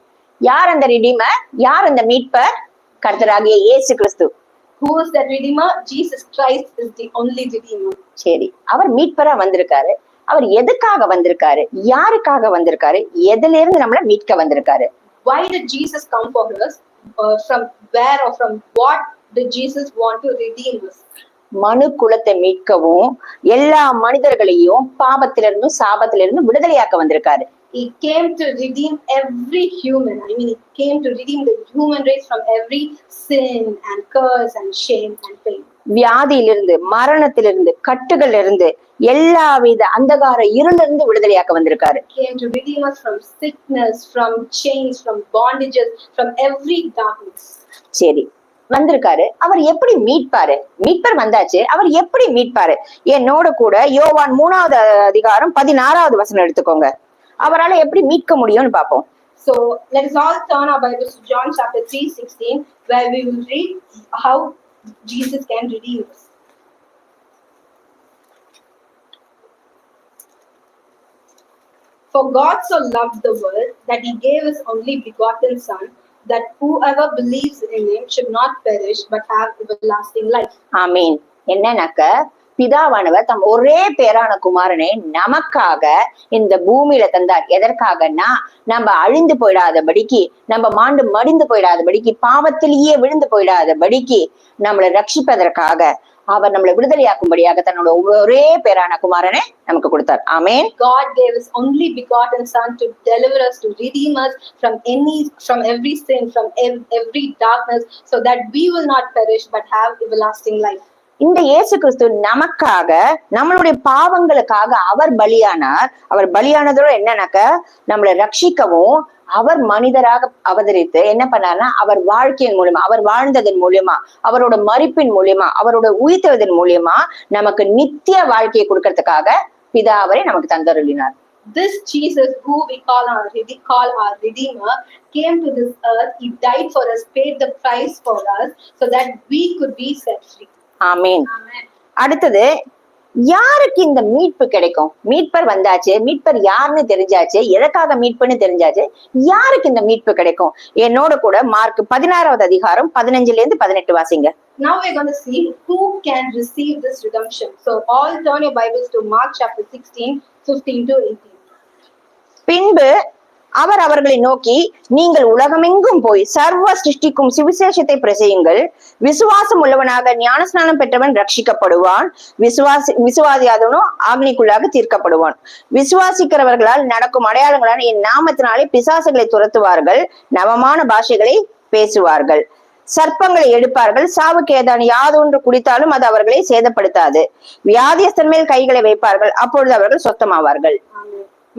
யார் அந்த ரிடீமர்? யார் அந்த மீட்பர்? கர்த்தராகிய இயேசு கிறிஸ்து. Who is that Redeemer? Jesus Christ is the only Redeemer. சரி, அவர் மீட்பரா வந்திருக்காரு. அவர் எதுக்காக வந்திருக்காரு? யாருக்காக வந்திருக்காரு? எதுல இருந்து நம்மள மீட்க வந்திருக்காரு? Why did Jesus come for us? From where or from what did Jesus want to redeem us? மனு குலத்தை மீட்கவும் எல்லா மனிதர்களையும் பாவத்திலிருந்தும் சாபத்திலிருந்தும் விடுதலையாக்க வந்திருக்காரு. He came to redeem every human. I mean, he came to redeem the human race from every sin and curse and shame and pain. வியாதியிலிருந்து, மரணத்திலிருந்து, கட்டுகள் இருந்து, எல்லா வித அந்தகார இருளிலிருந்து விடுதலையாக்க வந்திருக்காரு. Came to redeem us from sickness, from chains, from bondages, from every darkness. சரி, வந்திருக்காரு. அவர் எப்படி மீட்பாரு? மீட்பர் வந்தாச்சு, அவர் எப்படி மீட்பாரு? என்னோட கூட யோவான் 3வது அதிகாரம் 16வது வசனம் எடுத்துக்கோங்க. அவரால் எப்படி மீட்க முடியும்னு பாப்போம். So let us all turn our Bibles to John chapter 3:16, where we will read how Jesus can redeem us. For God so loved the world that he gave his only begotten Son, that whoever believes in him should not perish but have everlasting life. ஆமீன். என்னன்னாக்க பிதாவானவர் தம் ஒரே பேரான குமாரனை நமக்காக இந்த பூமியில தந்தார். எதற்காகனா நம்ம அழிந்து போயிடாதபடிக்கு, நம்ம மாண்டு மடிந்து போயிடாதபடிக்கு, பாவத்திலேயே விழுந்து போயிடாதபடிக்கு நம்மளை ரட்சிப்பதற்காக, அவர் நம்மளை விடுதலையாக்கும்படியாக தன்னோட ஒரே பேரான குமாரனை நமக்கு கொடுத்தார். ஆமென். God gave his only begotten Son to deliver us, to redeem us from every sin, from every darkness, so that we will not perish but have everlasting life. இந்த இயேசு கிறிஸ்து நமக்காக, நம்மளுடைய பாவங்களுக்காக அவர் பலியானார். அவர் பலியானதோட என்னன்னாக்க நம்மளை ரட்சிக்கவும், அவர் மனிதராக அவதரித்து என்ன பண்ணார்னா, அவர் வாழ்க்கையின் மூலியமா, அவர் வாழ்ந்ததன் மூலியமா, அவரோட மரிப்பின் மூலியமா, அவரோட உயிர்த்தெழுதலின் மூலியமா நமக்கு நித்திய வாழ்க்கையை கொடுக்கறதுக்காக பிதா அவரை நமக்கு தந்தருளினார். This Jesus, who we call our Redeemer, came to this earth. He died for us, paid the price for us, so that we could be set free. ஆமென். அடுத்தது, யாருக்கு இந்த மீட்பு கிடைக்கும்? மீட்பர் வந்தாச்சு, மீட்பர் யாருன்னு தெரிஞ்சாச்சு, எதற்காக மீட்புன்னு தெரிஞ்சாச்சு, யாருக்கு இந்த மீட்பு கிடைக்கும்? என்னோட கூட மார்க் 16வது அதிகாரம் 15ல இருந்து 18 வாசிங்க. Now we're going to see who can receive this redemption. So all turn your Bibles to Mark chapter 16 15 to 18. பின்பு அவர் அவர்களை நோக்கி, நீங்கள் உலகமெங்கும் போய் சர்வ சிருஷ்டிக்கும் சுவிசேஷத்தை பிரசையுங்கள். விசுவாசம் உள்ளவனாக ஞானஸ்நானம் பெற்றவன் ரட்சிக்கப்படுவான், விசுவாசியாதவனோ ஆக்னிக்குள்ளாக தீர்க்கப்படுவான். விசுவாசிக்கிறவர்களால் நடக்கும் அடையாளங்களான என் நாமத்தினாலே பிசாசுகளை துரத்துவார்கள், நவமான பாஷைகளை பேசுவார்கள், சர்ப்பங்களை எடுப்பார்கள், சாவுக்கு ஏதான யாதொன்று குடித்தாலும் அது அவர்களை சேதப்படுத்தாது, வியாதியஸ்தன் மேல் கைகளை வைப்பார்கள், அப்பொழுது அவர்கள் சொத்தமாவார்கள்.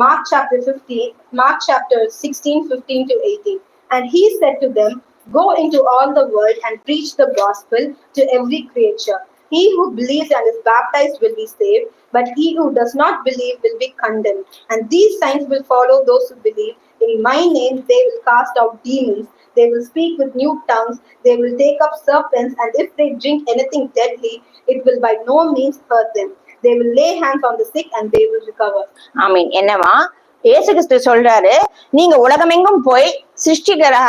Mark chapter 16, 15 to 18. And he said to them, go into all the world and preach the gospel to every creature. He who believes and is baptized will be saved, but he who does not believe will be condemned. And these signs will follow those who believe. In my name they will cast out demons. They will speak with new tongues. They will take up serpents, and if they drink anything deadly, it will by no means hurt them. They will lay hands on the sick and they will recover. ஆமீன். என்னவா இயேசு கிறிஸ்து சொல்றாரு, நீங்க உலகமெங்கும் போய்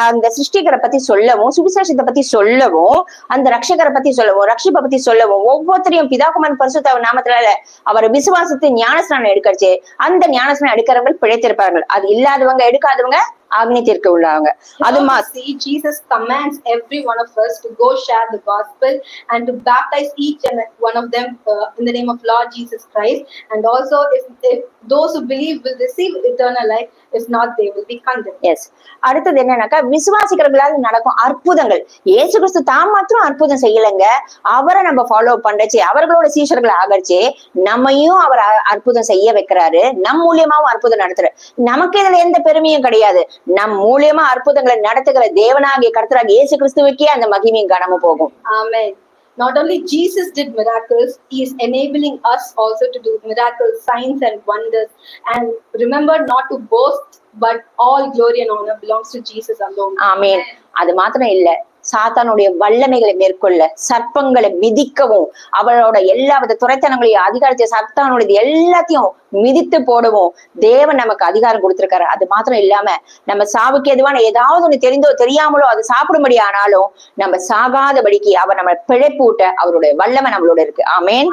அந்த சிருஷ்டிகரை பத்தி சொல்லவும், சுவிசேஷத்தை பத்தி சொல்லவும், அந்த ரட்சகரை பத்தி சொல்லவும், ரட்சிப்பை பத்தி சொல்லவும், ஒவ்வொருத்தரையும் பிதாகுமாரன் பரிசுத்த நாமத்தினால அவர் விசுவாசத்தை ஞானஸ்நானம் எடுக்கச்சு. அந்த ஞானஸ்நானம் எடுக்கிறவங்க பிழைத்திருப்பார்கள், அது இல்லாதவங்க எடுக்காதவங்க ஆக்னித்திற்கு உள்ளவங்க. அது Jesus commands every one of us to go share the gospel and to baptize each and one of them in the name of Lord Jesus Christ. And also if those who believe will receive eternal life, if not they will be condemned. Yes. அடுத்தது என்னன்னாக்கா, விசுவாசிக்கிறவர்களால் நடக்கும் அற்புதங்கள். இயேசு கிறிஸ்து தான் மாத்திரம் அற்புதம் செய்யலைங்க, அவரை நம்ம ஃபாலோ பண்றச்சு, அவர்களோட சீஷர்கள் ஆகச்சு, நம்மையும் அவர் அற்புதம் செய்ய வைக்கிறாரு, நம் மூலியமாவும் அற்புதம் நடத்துறாரு. நமக்கு இதுல எந்த பெருமையும் கிடையாது. நம் மூலியமா அற்புதங்களை நடத்துகிற தேவனாகிய கர்த்தராகிய இயேசு கிறிஸ்துவுக்கே அந்த மகிமையும் கனமும் போகும். Amen. Not only Jesus did miracles, he is enabling us also to do miracles, signs and wonders. And remember not to boast, but all glory and honor belongs to Jesus alone. Amen. அது மாத்திரம் இல்ல, சாத்தானுடைய வல்லமைகளை மேற்கொள்ள, சர்ப்பங்களை மிதிக்கவும், அவளோட எல்லா வித துரைத்தனங்களையும் அதிகாரத்தை சத்தானுடைய எல்லாத்தையும் மிதித்து போடவும் தேவன் நமக்கு அதிகாரம் கொடுத்திருக்காரு. அது மாத்திரம் இல்லாம நம்ம சாவுக்கு எதுவான ஏதாவது ஒண்ணு தெரிந்தோ தெரியாமலோ அது சாப்பிடும்படி ஆனாலும் நம்ம சாகாதபடிக்கு அவர் நம்ம பிழைப்பூட்ட அவருடைய வல்லமை நம்மளோட இருக்கு. ஆமென்.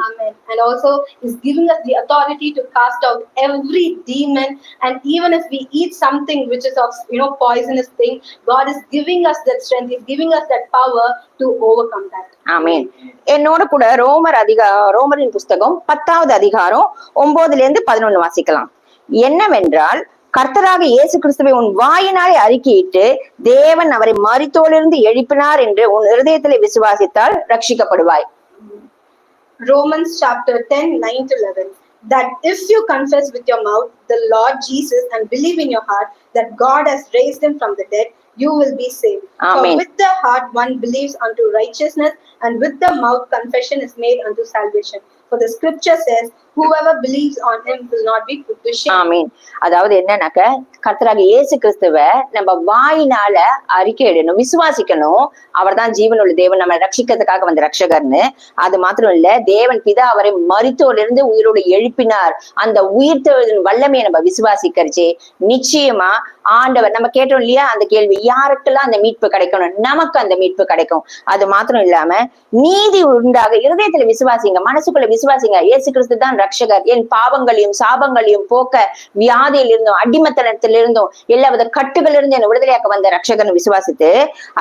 And also is giving us the authority to cast out every demon, and even if we eat something which is of poisonous thing, God is giving us that strength, is giving us that power to overcome that. ஆமென். என்னோட கூட ரோமரின் புஸ்தகம் 10வது அதிகாரம் 9-11 வாசிக்கலாம். என்னவென்றால், கர்த்தராக இயேசு கிறிஸ்துவை உன் வாயினாலே அறிக்கையிட்டு தேவன் அவரை மரித்தோரிலிருந்து எழுப்பினார் என்று உன் இருதயத்திலே விசுவாசித்தால் ரட்சிக்கப்படுவாய். Romans chapter 10, 9-11. That if you confess with your mouth the Lord Jesus and believe in your heart that God has raised him from the dead, you will be saved. Amen. For with the heart one believes unto righteousness, and with the mouth confession is made unto salvation. For the scripture says, whoever believes on him will not be put to shame. ஆமீன். அதாவது என்னன்னாக்க, கர்த்தராக இயேசு கிறிஸ்துவை நம்ம வாயினால அறிக்கையிடணும், விசுவாசிக்கணும். அவர் தான் ஜீவனுள்ள தேவன், நம்ம ரட்சிக்கிறதுக்காக வந்த ரட்சகர்னு. அது மாத்திரம் இல்ல, தேவன் பிதா அவரை மரித்தோரிலிருந்து உயிரோடு எழுப்பினார். அந்த உயிர்த்தெழுதலின் வல்லமையை நம்ம விசுவாசிக்கிறச்சு நிச்சயமா ஆண்டவர், நம்ம கேட்டோம் இல்லையா அந்த கேள்வி, யாருக்கெல்லாம் அந்த மீட்பு கிடைக்கணும், நமக்கு அந்த மீட்பு கிடைக்கும். அது மாத்திரம் இல்லாம நீதி உண்டாக இருதயத்துல விசுவாசிங்க, மனசுக்குள்ள விசுவாசிங்க, இயேசு கிறிஸ்து தான் ரட்சகர், என் பாவங்களையும் சாபங்களையும் போக்க, வியாதியில் இருந்தும் அடிமத்தனத்திலிருந்தும் எல்லா வித கட்டுகள் இருந்து என்ன விடுதலையாக்க வந்த ரட்சகர்னு விசுவாசித்து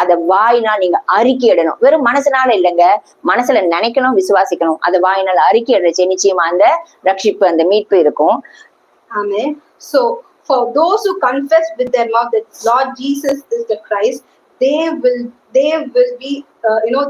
அதை வாயினால் நீங்க அறிக்கையிடணும். வெறும் மனசுனால இல்லைங்க, மனசுல நினைக்கணும், விசுவாசிக்கணும். அதை வாயினால் அறிக்கையிடுச்சு நிச்சயமா அந்த ரட்சிப்பு, அந்த மீட்பு இருக்கும். Amen. So for those who confess with their mouth that Lord Jesus is the Christ, they will be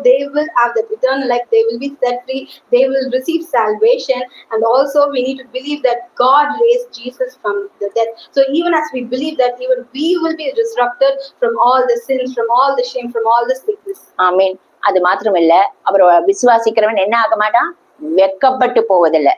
they will have the eternal life, they will be set free, they will receive salvation. And also we need to believe that God raised Jesus from the dead. So even as we believe that, even we will be resurrected from all the sins, from all the shame, from all the sickness. ஆமீன். அது மாத்திரம் இல்ல, அவர் விசுவாசிக்கிறவன் என்ன ஆக மாட்டான், வெக்கப்பட்டு போவதில்லை.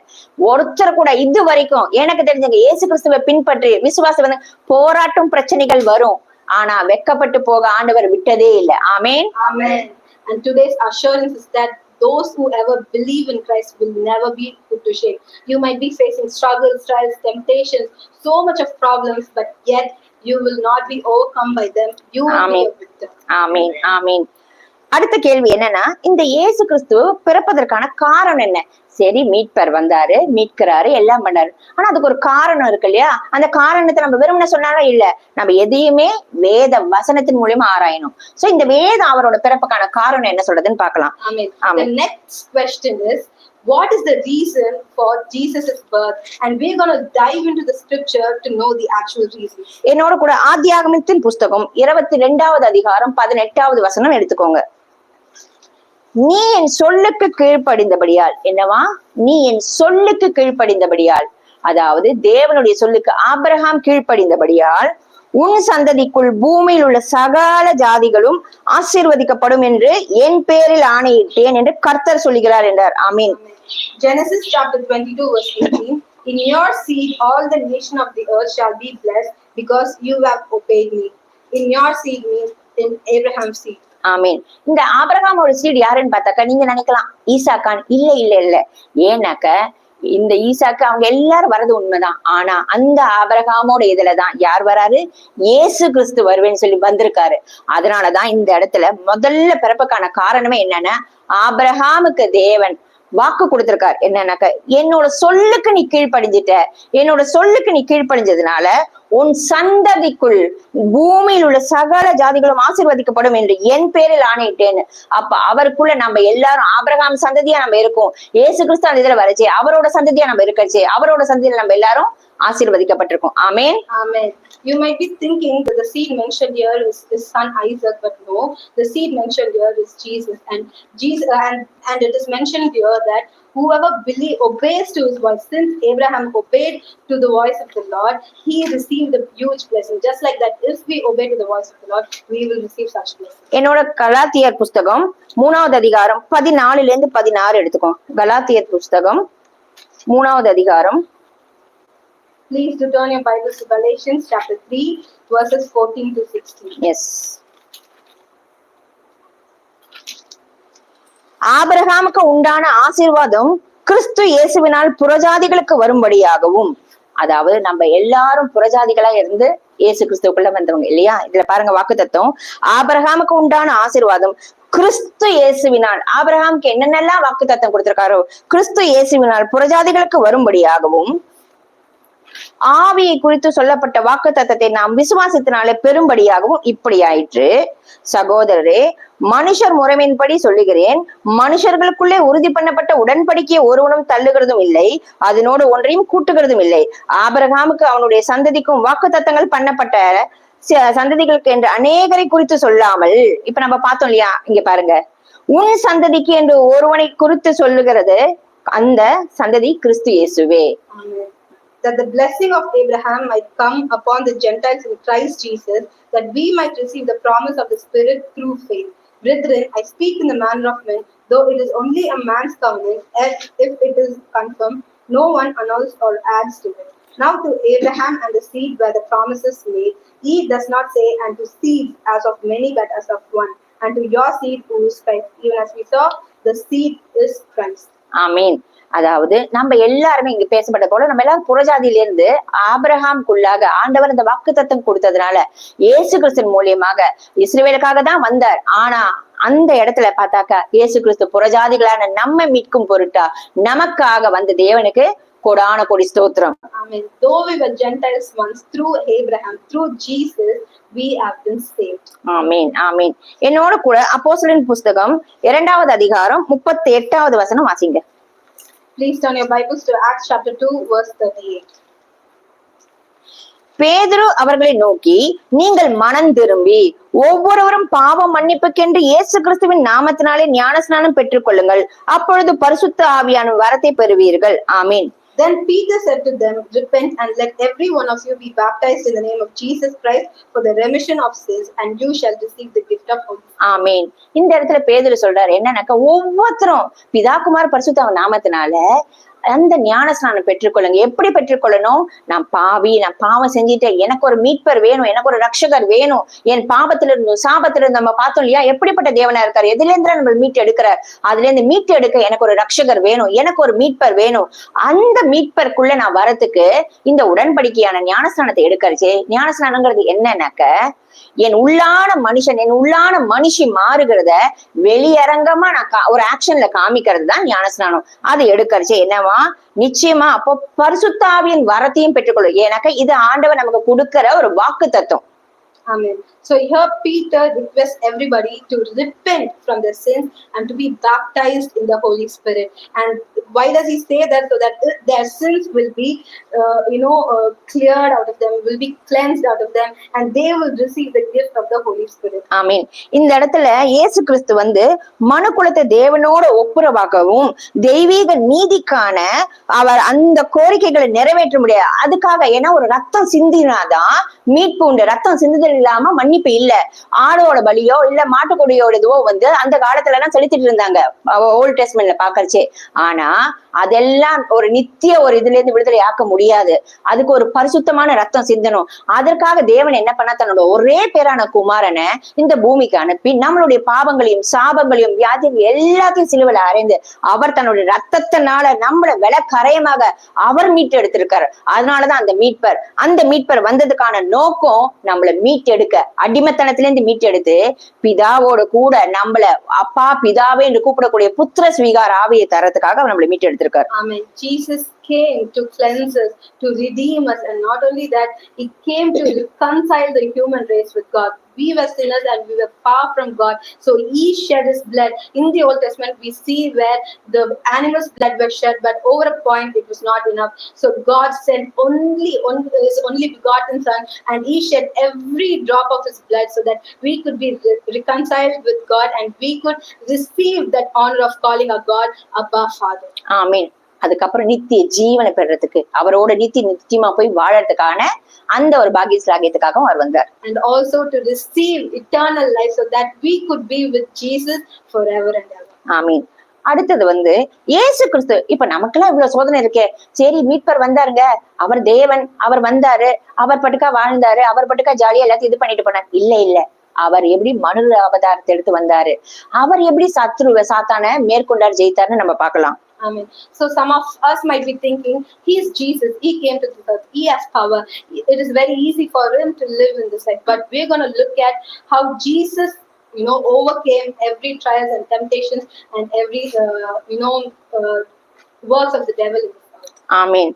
ஒருத்தர் கூட இது வரைக்கும் எனக்கு தெரிஞ்சங்க இயேசு கிறிஸ்துவை பின்பற்றி விசுவாசம் வந்து போராட்டம் பிரச்சனைகள் வரும், ஆனா வெக்கப்பட்டு போக ஆண்டவர் விட்டதே இல்லை. ஆமென். Amen. And today's assurance is that those who ever believe in Christ will never be put to shame. You might be facing struggles, trials, temptations, so much of problems, but yet you will not be overcome by them. You will be a victor. ஆமென். ஆமென். அடுத்த கேள்வி என்னன்னா, இந்த இயேசு கிறிஸ்து பிறப்பதற்கான காரணம் என்ன? சரி, மீட்பர் வந்தாரு, மீட்கிறாரு, எல்லாம் பண்ணாரு. ஆனா அதுக்கு ஒரு காரணம் இருக்கு இல்லையா? அந்த காரணத்தை நம்ம வெறுமனே சொன்னாலும் இல்ல, நம்ம எதையுமே வேத வசனத்தின் மூலியமா ஆராயணும். சோ இந்த வேதம் அவரோட பிறப்புக்கான காரணம் என்ன சொல்றதுன்னு பார்க்கலாம். Amen. Amen. The next question is, what is the reason for Jesus's birth? And we're going to dive into the scripture to know the actual reason. என்னோட கூட ஆதியாகமத்தின் புஸ்தகம் 22வது அதிகாரம் 18வது வசனம் எடுத்துக்கோங்க. நீ என் சொல்லுக்கு கீழ்ப்படிந்தபடியால், என்னவா? நீ என் சொல்லுக்கு கீழ்ப்படிந்தபடியால், அதாவது தேவனுடைய சொல்லுக்கு ஆபிரகாம் கீழ்ப்படிந்தபடியால் உன் சந்ததிக்குள் பூமியில் உள்ள சகல ஜாதிகளும் ஆசீர்வதிக்கப்படும் என்று என் பேரில் ஆணையிட்டேன் என்று கர்த்தர் சொல்லுகிறார் என்றார். ஆமீன். Genesis chapter 22 verse 18. In your seed all the nation of the earth shall be blessed because you have obeyed me. In your seed means in Abraham's seed. ஆமீன். இந்த ஆபிரகாமோட சீட் யாருன்னு பார்த்தாக்கா நீங்க நினைக்கலாம் ஈசாக்கான். இல்ல. ஏன்னாக்க இந்த ஈசாக்கு அவங்க எல்லாரும் வர்றது உண்மைதான். ஆனா அந்த ஆபிரகாமோட இதுலதான் யார் வராரு? இயேசு கிறிஸ்து வருவேன்னு சொல்லி வந்திருக்காரு. அதனாலதான் இந்த இடத்துல முதல்ல பிறப்புக்கான காரணமே என்னன்னா, ஆபிரகாமுக்கு தேவன் வாக்கு கொடுத்திருக்கார். என்னன்னாக்க, என்னோட சொல்லுக்கு நீ கீழ்ப்படிஞ்சிட்ட, என்னோட சொல்லுக்கு நீ கீழ்ப்படிஞ்சதுனால உன் சந்ததிக்குள் பூமியில் உள்ள சகல ஜாதிகளும் ஆசீர்வதிக்கப்படும் என்று என் பேரில் ஆணையிட்டேன்னு. அப்ப அவருக்குள்ள நம்ம எல்லாரும் ஆபிரகாம் சந்ததியா நம்ம இருக்கோம். இயேசு கிறிஸ்து அந்த இதுல வரச்சே அவரோட சந்ததியா நம்ம இருக்கச்சே அவரோட சந்ததியில நம்ம எல்லாரும் ஆசீர்வதிக்கப்பட்டிருக்கோம். ஆமென். Amen. You might be thinking that the seed mentioned here is his son Isaac, but no, the seed mentioned here is Jesus, and it is mentioned here that whoever obeys to his voice, since Abraham obeyed to the voice of the Lord, he received a huge blessing. Just like that, if we obey to the voice of the Lord, we will receive such blessing. என்னோட கலாத்தியர் புஸ்தகம் 3வது அதிகாரம் 14 16 எடுத்துக்கோ. கலாத்தியர் புஸ்தகம் 3வது அதிகாரம். Please do turn your Bibles to Galatians chapter 3 verses 14 to 16. Yes. ஆபிரகாமுக்கு உண்டான ஆசீர்வாதம் கிறிஸ்து இயேசுவினால் புறஜாதிகளுக்கு வரும்படியாகவும், அதாவது நம்ம எல்லாரும் புறஜாதிகளா இருந்து இயேசு கிறிஸ்துக்குள்ள வந்தவங்க இல்லையா? இதுல பாருங்க வாக்குத்தத்தம். ஆபிரகாமுக்கு உண்டான ஆசீர்வாதம் கிறிஸ்து இயேசுவினால், ஆபிரகாமுக்கு என்னென்னலாம் வாக்குத்தத்தம் கொடுத்திருக்காரோ கிறிஸ்து இயேசுவினால் புறஜாதிகளுக்கு வரும்படியாகவும், ஆவியை குறித்து சொல்லப்பட்ட வாக்கு தத்தத்தை நாம் விசுவாசத்தினாலே பெரும்படியாகவும் இப்படி ஆயிற்று. சகோதரரே, மனுஷர் முறைமையின்படி சொல்லுகிறேன், மனுஷர்களுக்குள்ளே உறுதி பண்ணப்பட்ட உடன்படிக்கையை ஒருவனும் தள்ளுகிறதும் இல்லை, அதனோடு ஒன்றையும் கூட்டுகிறதும் இல்லை. ஆபிரகாமுக்கு அவனுடைய சந்ததிக்கும் வாக்கு தத்தங்கள் பண்ணப்பட்ட சந்ததிகளுக்கு என்று அநேகரை குறித்து சொல்லாமல், இப்ப நம்ம பார்த்தோம் இல்லையா? இங்க பாருங்க, உன் சந்ததிக்கு என்று ஒருவனை குறித்து சொல்லுகிறது, அந்த சந்ததி கிறிஸ்து இயேசுவே. That the blessing of Abraham might come upon the Gentiles in Christ Jesus, that we might receive the promise of the Spirit through faith. Brethren, I speak in the manner of men, though it is only a man's covenant, as if it is confirmed, no one annuls or adds to it. Now to Abraham and the seed where the promises made, he does not say unto seed as of many, but as of one, and to your seed who is Christ. Even as we saw, the seed is Christ. ஆமீன். அதாவது நம்ம எல்லாருமே இங்க பேசப்பட்ட போல நம்ம எல்லாரும் புறஜாதியில இருந்து ஆபிரகாமுக்குள்ளாக ஆண்டவர் இந்த வாக்கு தத்தம் கொடுத்ததுனால இயேசு கிறிஸ்து மூலியமாக இஸ்ரவேலுக்காக தான் வந்தார். ஆனா அந்த இடத்துல பார்த்தாக்கா இயேசு கிறிஸ்து புறஜாதிகளான நம்ம மீட்கும் பொருட்டா நமக்காக வந்த தேவனுக்கு கோடான கோடி ஸ்தோத்திரம். Amen. Though we were Gentiles once, through Abraham, through Jesus, we have been saved. ஆமீன், ஆமீன். என்னோட கூட அப்போஸ்தலரின் புஸ்தகம் 2வது அதிகாரம் 38வது வசனம் வாசிங்க. Please turn your Bibles to Acts chapter 2 verse 38. பேதுரு அவர்களை நோக்கி, நீங்கள் மனம் திரும்பி ஒவ்வொருவரும் பாவ மன்னிப்புக்கென்று இயேசு கிறிஸ்துவின் நாமத்தினாலே ஞானஸ்நானம் பெற்றுக் கொள்ளுங்கள், அப்பொழுது பரிசுத்த ஆவியான வரத்தை பெறுவீர்கள். ஆமீன். Then Peter said to them, repent and let every one of you be baptized in the name of Jesus Christ for the remission of sins, and you shall receive the gift of Holy Spirit. ஆமீன். இந்த இடத்துல பேதுரு சொல்றாரு என்னன்னாக்க, ஒவ்வொருத்தரும் பிதா குமார பரிசுத்த நாமத்தினால அந்த ஞானஸ்நானம் பெற்றுக்கொள்ளுங்க. எப்படி பெற்றுக்கொள்ளணும்? நான் பாவம் செஞ்சுட்டேன், எனக்கு ஒரு மீட்பர் வேணும், எனக்கு ஒரு ரட்சகர் வேணும், என் பாவத்திலிருந்து சாபத்திலிருந்து நம்ம பார்த்தோம் இல்லையா? எப்படிப்பட்ட தேவனா இருக்காரு, எதுல இருந்து நம்ம மீட்டு எடுக்கிறார், அதுல இருந்து மீட்டு எடுக்க எனக்கு ஒரு ரட்சகர் வேணும், எனக்கு ஒரு மீட்பர் வேணும். அந்த மீட்பருக்குள்ள நான் வரத்துக்கு இந்த உடன்படிக்கையான ஞானஸ்நானத்தை எடுக்கிறச்சே. ஞானஸ்நானங்கிறது என்னன்னாக்க, என் உள்ளான மனுஷன், என் உள்ளான மனுஷி மாறுகிறத வெளியரங்கமா நான் ஒரு ஆக்ஷன்ல காமிக்கிறது தான் ஞானஸ்நானம். அதை எடுக்கறச்சு என்னவா நிச்சயமா அப்போ பரிசுத்தாவியின் வரத்தையும் பெற்றுக்கொள்ளும். ஏன்னாக்கா இது ஆண்டவர் நமக்கு கொடுக்கிற ஒரு வாக்கு தத்துவம். Amen. So here Peter requests everybody to repent from their sins and to be baptized in the Holy Spirit. And why does he say that? So that their sins will be, cleared out of them, will be cleansed out of them, and they will receive the gift of the Holy Spirit. ஆமீன். இந்த இடத்துல இயேசு கிறிஸ்து மனு குலத்தை தேவனோட ஒப்புரவாக்கவும் தெய்வீக நீதிக்கான அவர் அந்த கோரிக்கைகளை நிறைவேற்ற முடியாது. அதுக்காக ஏன்னா ஒரு ரத்தம் சிந்தினாதான் மீட்பு உண்டு. ரத்தம் சிந்துதல் இல்லாம மன்னிப்பு இல்ல. ஆடோட பலியோ இல்ல மாட்டுக்கொடியோட இதுவோ அந்த காலத்துல எல்லாம் செலுத்திட்டு இருந்தாங்க ஓல்ட் டெஸ்ட்மென்ட்ல பாக்கறச்சே. ஆனா அதெல்லாம் ஒரு நித்திய ஒரு இதுல இருந்து விடுதலை ஆக்க முடியாது. அதுக்கு ஒரு பரிசுத்தமான ரத்தம் சிந்தணும். அதற்காக தேவன் என்ன பண்ணா தன்னோட ஒரே பேரான குமாரனை இந்த பூமிக்கு அனுப்பி நம்மளுடைய பாவங்களையும் சாபங்களையும் வியாதியும் எல்லாத்தையும் சிலுவையில அறைந்து அவர் தன்னுடைய ரத்தத்தினால நம்மள விலக்கரையமாக அவர் மீட்டு எடுத்திருக்காரு. அதனாலதான் அந்த மீட்பர் வந்ததுக்கான நோக்கம் நம்மள மீட்டெடுக்க, அடிமைத்தனத்திலிருந்து மீட்டெடுத்து பிதாவோட கூட நம்மள அப்பா பிதாவே என்று கூப்பிடக்கூடிய புத்திர ஸ்வீகார ஆவியை தரத்துக்காக அவர் நம்மளை மீட்டெடுத்திருக்காரு. Amen. Jesus came to cleanse us, to redeem us, and not only that, he came to reconcile the human race with God. We were sinners and we were far from God, so he shed his blood. In the Old Testament we see where the animals' blood was shed, but over a point it was not enough, so God sent his only begotten son, and he shed every drop of his blood so that we could be reconciled with God and we could receive that honor of calling our God Abba Father. Amen. அதுக்கப்புறம் நித்திய ஜீவனை பெறறதுக்கு அவரோட நித்தியமா போய் வாழறதுக்கான அந்த ஒரு பாக்கியஸ்லாகியத்துக்காக அவர் வந்தார். And also to receive eternal life so that we could be with Jesus forever and ever. ஆமீன். அடுத்தது இயேசு கிறிஸ்து. இப்ப நமக்கெல்லாம் இவ்வளவு சோதனை இருக்கே. சரி, மீட்பர் வந்தாருங்க, அவர் தேவன், அவர் வந்தாரு, அவர் பட்டுக்கா வாழ்ந்தாரு, அவர் பட்டுக்கா ஜாலியா எல்லாத்தையும் இது பண்ணிட்டு போனார். இல்ல அவர் எப்படி மனு அவதாரத்தை எடுத்து வந்தாரு, அவர் எப்படி சாத்தான மேற்கொண்டார், ஜெயித்தார்னு நம்ம பார்க்கலாம். Amen. So some of us might be thinking, he is Jesus, he came to this earth, he has power, it is very easy for him to live in this life. But we're going to look at how Jesus overcame every trials and temptations and every works of the devil in this world. Amen.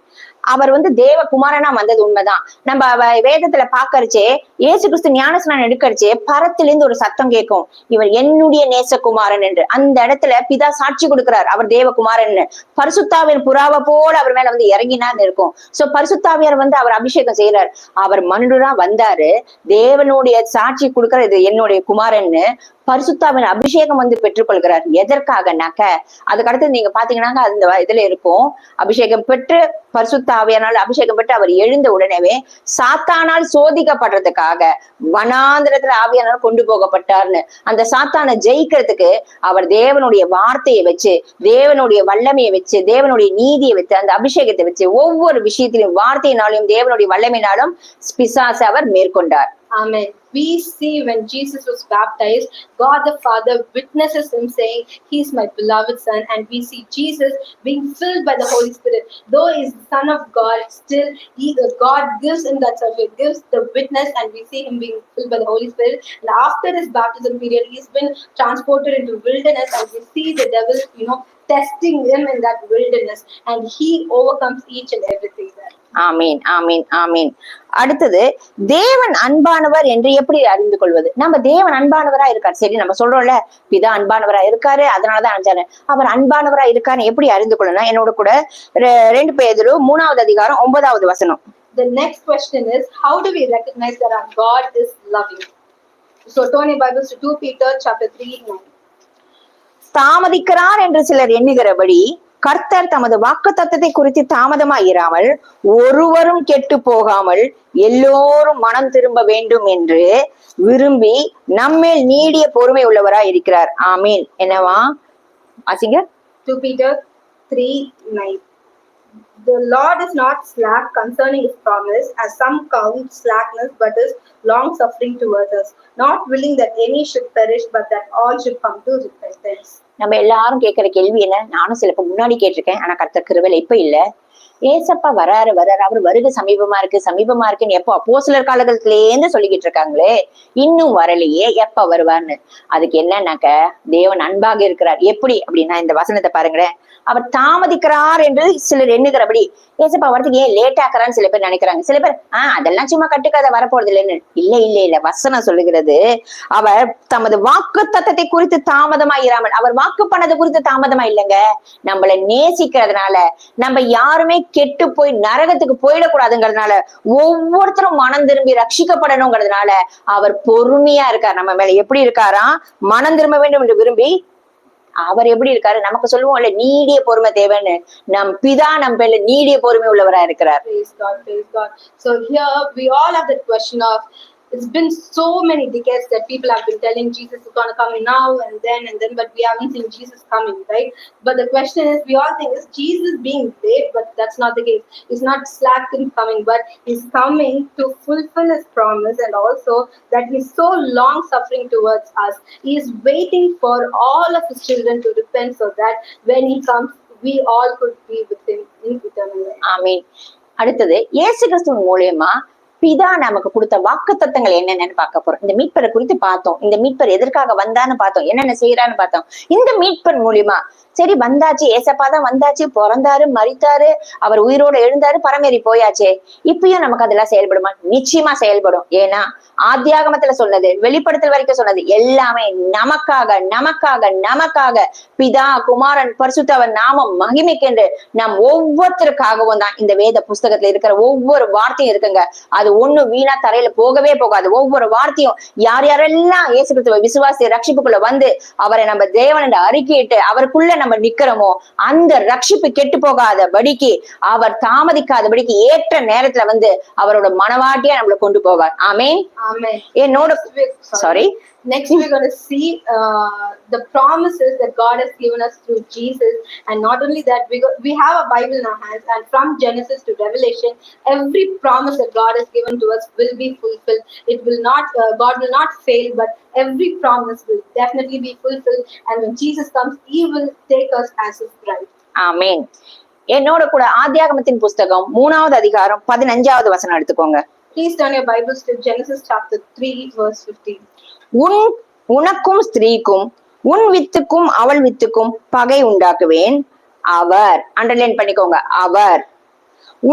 அவர் தேவ குமாரனா வந்தது உண்மைதான். நம்ம வேதத்துல பாக்கறச்சே இயேசு கிறிஸ்து ஞானஸ்நானம் எடுக்கறச்சே பரத்திலிருந்து ஒரு சத்தம் கேட்கும், இவர் என்னுடைய நேசகுமாரன் என்று. அந்த இடத்துல பிதா சாட்சி கொடுக்கிறார் அவர் தேவகுமாரன். பரிசுத்தாவின் புறாவை போல அவர் மேல இறங்கினான்னு இருக்கும். சோ பரிசுத்தாவியார் அவர் அபிஷேகம் செய்யறார். அவர் மனுடரா வந்தாரு, தேவனுடைய சாட்சி கொடுக்கிற இது என்னுடைய குமாரன்னு பரிசுத்தாவின் அபிஷேகம் பெற்றுக்கொள்கிறார். எதற்காகனாக்க அதுக்கு அடுத்து நீங்க பாத்தீங்கன்னா அந்த இதுல இருக்கும், அபிஷேகம் பெற்று பரிசுத்தாவியானால் அபிஷேகம் பெற்று அவர் எழுந்த உடனேவே சாத்தானால் சோதிக்கப்படுறதுக்காக வனாந்திரத்துல ஆவியானால் கொண்டு போகப்பட்டார்னு. அந்த சாத்தானை ஜெயிக்கிறதுக்கு அவர் தேவனுடைய வார்த்தையை வச்சு, தேவனுடைய வல்லமையை வச்சு, தேவனுடைய நீதியை வச்சு, அந்த அபிஷேகத்தை வச்சு ஒவ்வொரு விஷயத்திலும் வார்த்தையினாலும் தேவனுடைய வல்லமையினாலும் பிசாசை அவர் மேற்கொண்டார். Amen. We see when Jesus was baptized, God the Father witnesses him saying, he is my beloved son, and we see Jesus being filled by the Holy Spirit. Though he is the son of God, still God gives him that service, gives the witness, and we see him being filled by the Holy Spirit. And after his baptism period, he's been transported into wilderness, and we see the devil, testing him in that wilderness, and he overcomes each and everything there. ஆமீன், ஆமீன், ஆமீன். அடுத்தது தேவன் அன்பானவர் என்று எப்படி அறிந்து கொள்வது? நம்ம தேவன் அன்பானவரா இருக்காரு, சரி நம்ம சொல்றோம்ல பிதா அன்பானவரா இருக்காரு, அதனாலதான் அனுப்பிச்சாரு. அவர் அன்பானவரா இருக்காருன்னு எப்படி அறிந்து கொள்ளணும்? என்னோட கூட 2 பேதுரு 3வது அதிகாரம் 9வது வசனம். The next question is, how do we recognize that our God is loving? So turn your Bibles to 2 Peter chapter 3:9. தாமதிக்கிறார் என்று சிலர் எண்ணுகிறபடி கர்த்தர் தமது வாக்குத்தத்தத்தை குறித்து தாமதமாயிராமல் ஒருவரும் கெட்டு போகாமல் எல்லோரும் மனம் திரும்ப வேண்டும் என்று விரும்பி நம்மேல் நீடிய பொறுமை உள்ளவராய் இருக்கிறார். ஆமீன். என்னவா வாசிங்க? 2 Peter 3:9. The Lord is not slack concerning his promise, as some count slackness, but is long suffering towards us, not willing that any should perish, but that all should come to repentance. நம்ம எல்லாரும் கேட்கிற கேள்வி என்ன? நானும் சிலப்ப முன்னாடி கேட்டிருக்கேன், ஆனா கர்த்தர் கிருபையில இப்ப இல்ல. ஏசப்பா வராரு அவர் வருகை சமீபமா இருக்குன்னு எப்போ அப்போஸ்தலர் காலத்திலேருந்து சொல்லிக்கிட்டு இருக்காங்களே, இன்னும் வரலையே, எப்ப வருவார்னு. அதுக்கு என்னன்னாக்க, தேவன் அன்பாக இருக்கிறார். எப்படி அப்படின்னா, இந்த வசனத்தை பாருங்களேன். அவர் தாமதிக்கிறார் என்று சிலர் எண்ணுகிறபடி, ஏசப்பா வரதுக்கு ஏன் லேட் ஆக்குறான்னு சில பேர் நினைக்கிறாங்க. சில பேர் அதெல்லாம் சும்மா கட்டுக்காத வரப்போறது இல்லைன்னு. இல்ல வசனம் சொல்லுகிறது, அவர் தமது வாக்கு தத்தத்தை குறித்து தாமதமாயிராமல், அவர் வாக்கு பண்ணது குறித்து தாமதமா இல்லைங்க. நம்மள நேசிக்கிறதுனால, நம்ம யாருமே கெட்டு போய் நரகத்துக்கு போயிடக்கூடாதுங்கிறதுனால, ஒவ்வொருத்தரும் மனம் திரும்பி ரட்சிக்கப்படணுங்கிறதுனால அவர் பொறுமையா இருக்கார் நம்ம மேல. எப்படி இருக்காராம்? மனம் திரும்ப வேண்டும் என்று விரும்பி அவர் எப்படி இருக்காரு? நமக்கு சொல்லுவோம்ல, நீடிய பொறுமை தேவைன்னு. நம் பிதா நம் பேர்ல நீடிய பொறுமை உள்ளவரா இருக்கிறார். Praise God, praise God. So here we all have that question of, it's been so many decades that people have been telling Jesus is going to come now and then, but we haven't seen Jesus coming, right? But the question is, we all think, is Jesus being late? But that's not the case. He's not slack in coming, but he's coming to fulfill his promise, and also that he's so long suffering towards us. He is waiting for all of his children to repent, so that when he comes, we all could be with him in eternal life. ஆமென். அடுத்தது, இயேசு கிறிஸ்துவின் மூலியமா பிதா நமக்கு கொடுத்த வாக்கு தத்தங்கள் என்னென்னு பார்க்க போறோம். இந்த மீட்பரை குறித்து பார்த்தோம். இந்த மீட்பர் எதற்காக வந்தான்னு பார்த்தோம், என்னென்ன செய்யறான்னு பார்த்தோம். இந்த மீட்பர் மூலியமா சரி வந்தாச்சு, ஏசப்பா தான் வந்தாச்சு, பிறந்தாரு, மரித்தாரு, அவர் உயிரோட எழுந்தாரு, பரமேறி போயாச்சே, இப்பயும் நமக்கு அதெல்லாம் செயல்படுமா? நிச்சயமா செயல்படும். ஏன்னா ஆதியாகமத்துல சொன்னது, வெளிப்படுத்தல் வரைக்கும் சொன்னது எல்லாமே நமக்காக பிதா, குமாரன், பரிசுத்தவர் நாமம் மகிமைக்கென்று நம் ஒவ்வொருத்தருக்காகவும் தான் இந்த வேத புஸ்தகத்துல இருக்கிற ஒவ்வொரு வார்த்தையும் இருக்குங்க. அது ஒண்ணு வீணா தரையில போகவே போகாது. ஒவ்வொரு வார்த்தையும் யாரெல்லாம் இயேசு கிறிஸ்துவை விசுவாசி ரட்சிப்புக்குள்ள வந்து அவரை நம்ம தேவன் என்று அறிக்கையிட்டு அவருக்குள்ள நம்ம நிக்கிறோமோ, அந்த ரட்சிப்பு கெட்டு போகாதபடிக்கு, அவர் தாமதிக்காதபடிக்கு ஏற்ற நேரத்துல வந்து அவரோட மனவாட்டியா நம்மளை கொண்டு போவார். ஆமென். என்னோட sorry, next we're going to see the promises that God has given us through Jesus. And not only that, we have a Bible in our hands, and from Genesis to Revelation, every promise that God has given to us will be fulfilled. It will not, God will not fail, but every promise will definitely be fulfilled. And when Jesus comes, he will take us as his bride. ஆமென். என்னோட கூட ஆதியாகமத்தின் புஸ்தகம் 3வது அதிகாரம் 15வது வசனம் எடுத்துக்கோங்க. Please turn your Bibles to Genesis chapter 3 verse 15. உனக்கும் ஸ்திரீக்கும் உன் வித்துக்கும் அவள் வித்துக்கும் பகை உண்டாக்குவேன். அவர், அண்டர்லைன் பண்ணிக்கோங்க, அவர்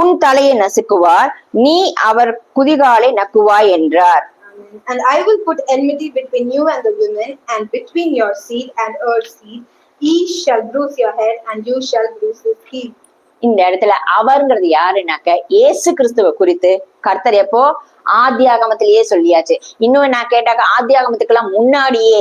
உன் தலையை நசுக்குவார், நீ அவர் குதிகாலை நக்குவாய் என்றார். And I will put enmity between you and the women, and between your seed and her seed. He shall bruise your head, and you shall bruise his heel. இந்த இடத்துல அவர்ங்கிறது யாருன்னாக்க, இயேசு கிறிஸ்துவ குறித்து கர்த்தர் எப்போ ஆதியாகமத்திலேயே சொல்லியாச்சு. இன்னும் நான் கேட்டாக்க, ஆதியாகமத்துக்கெல்லாம் முன்னாடியே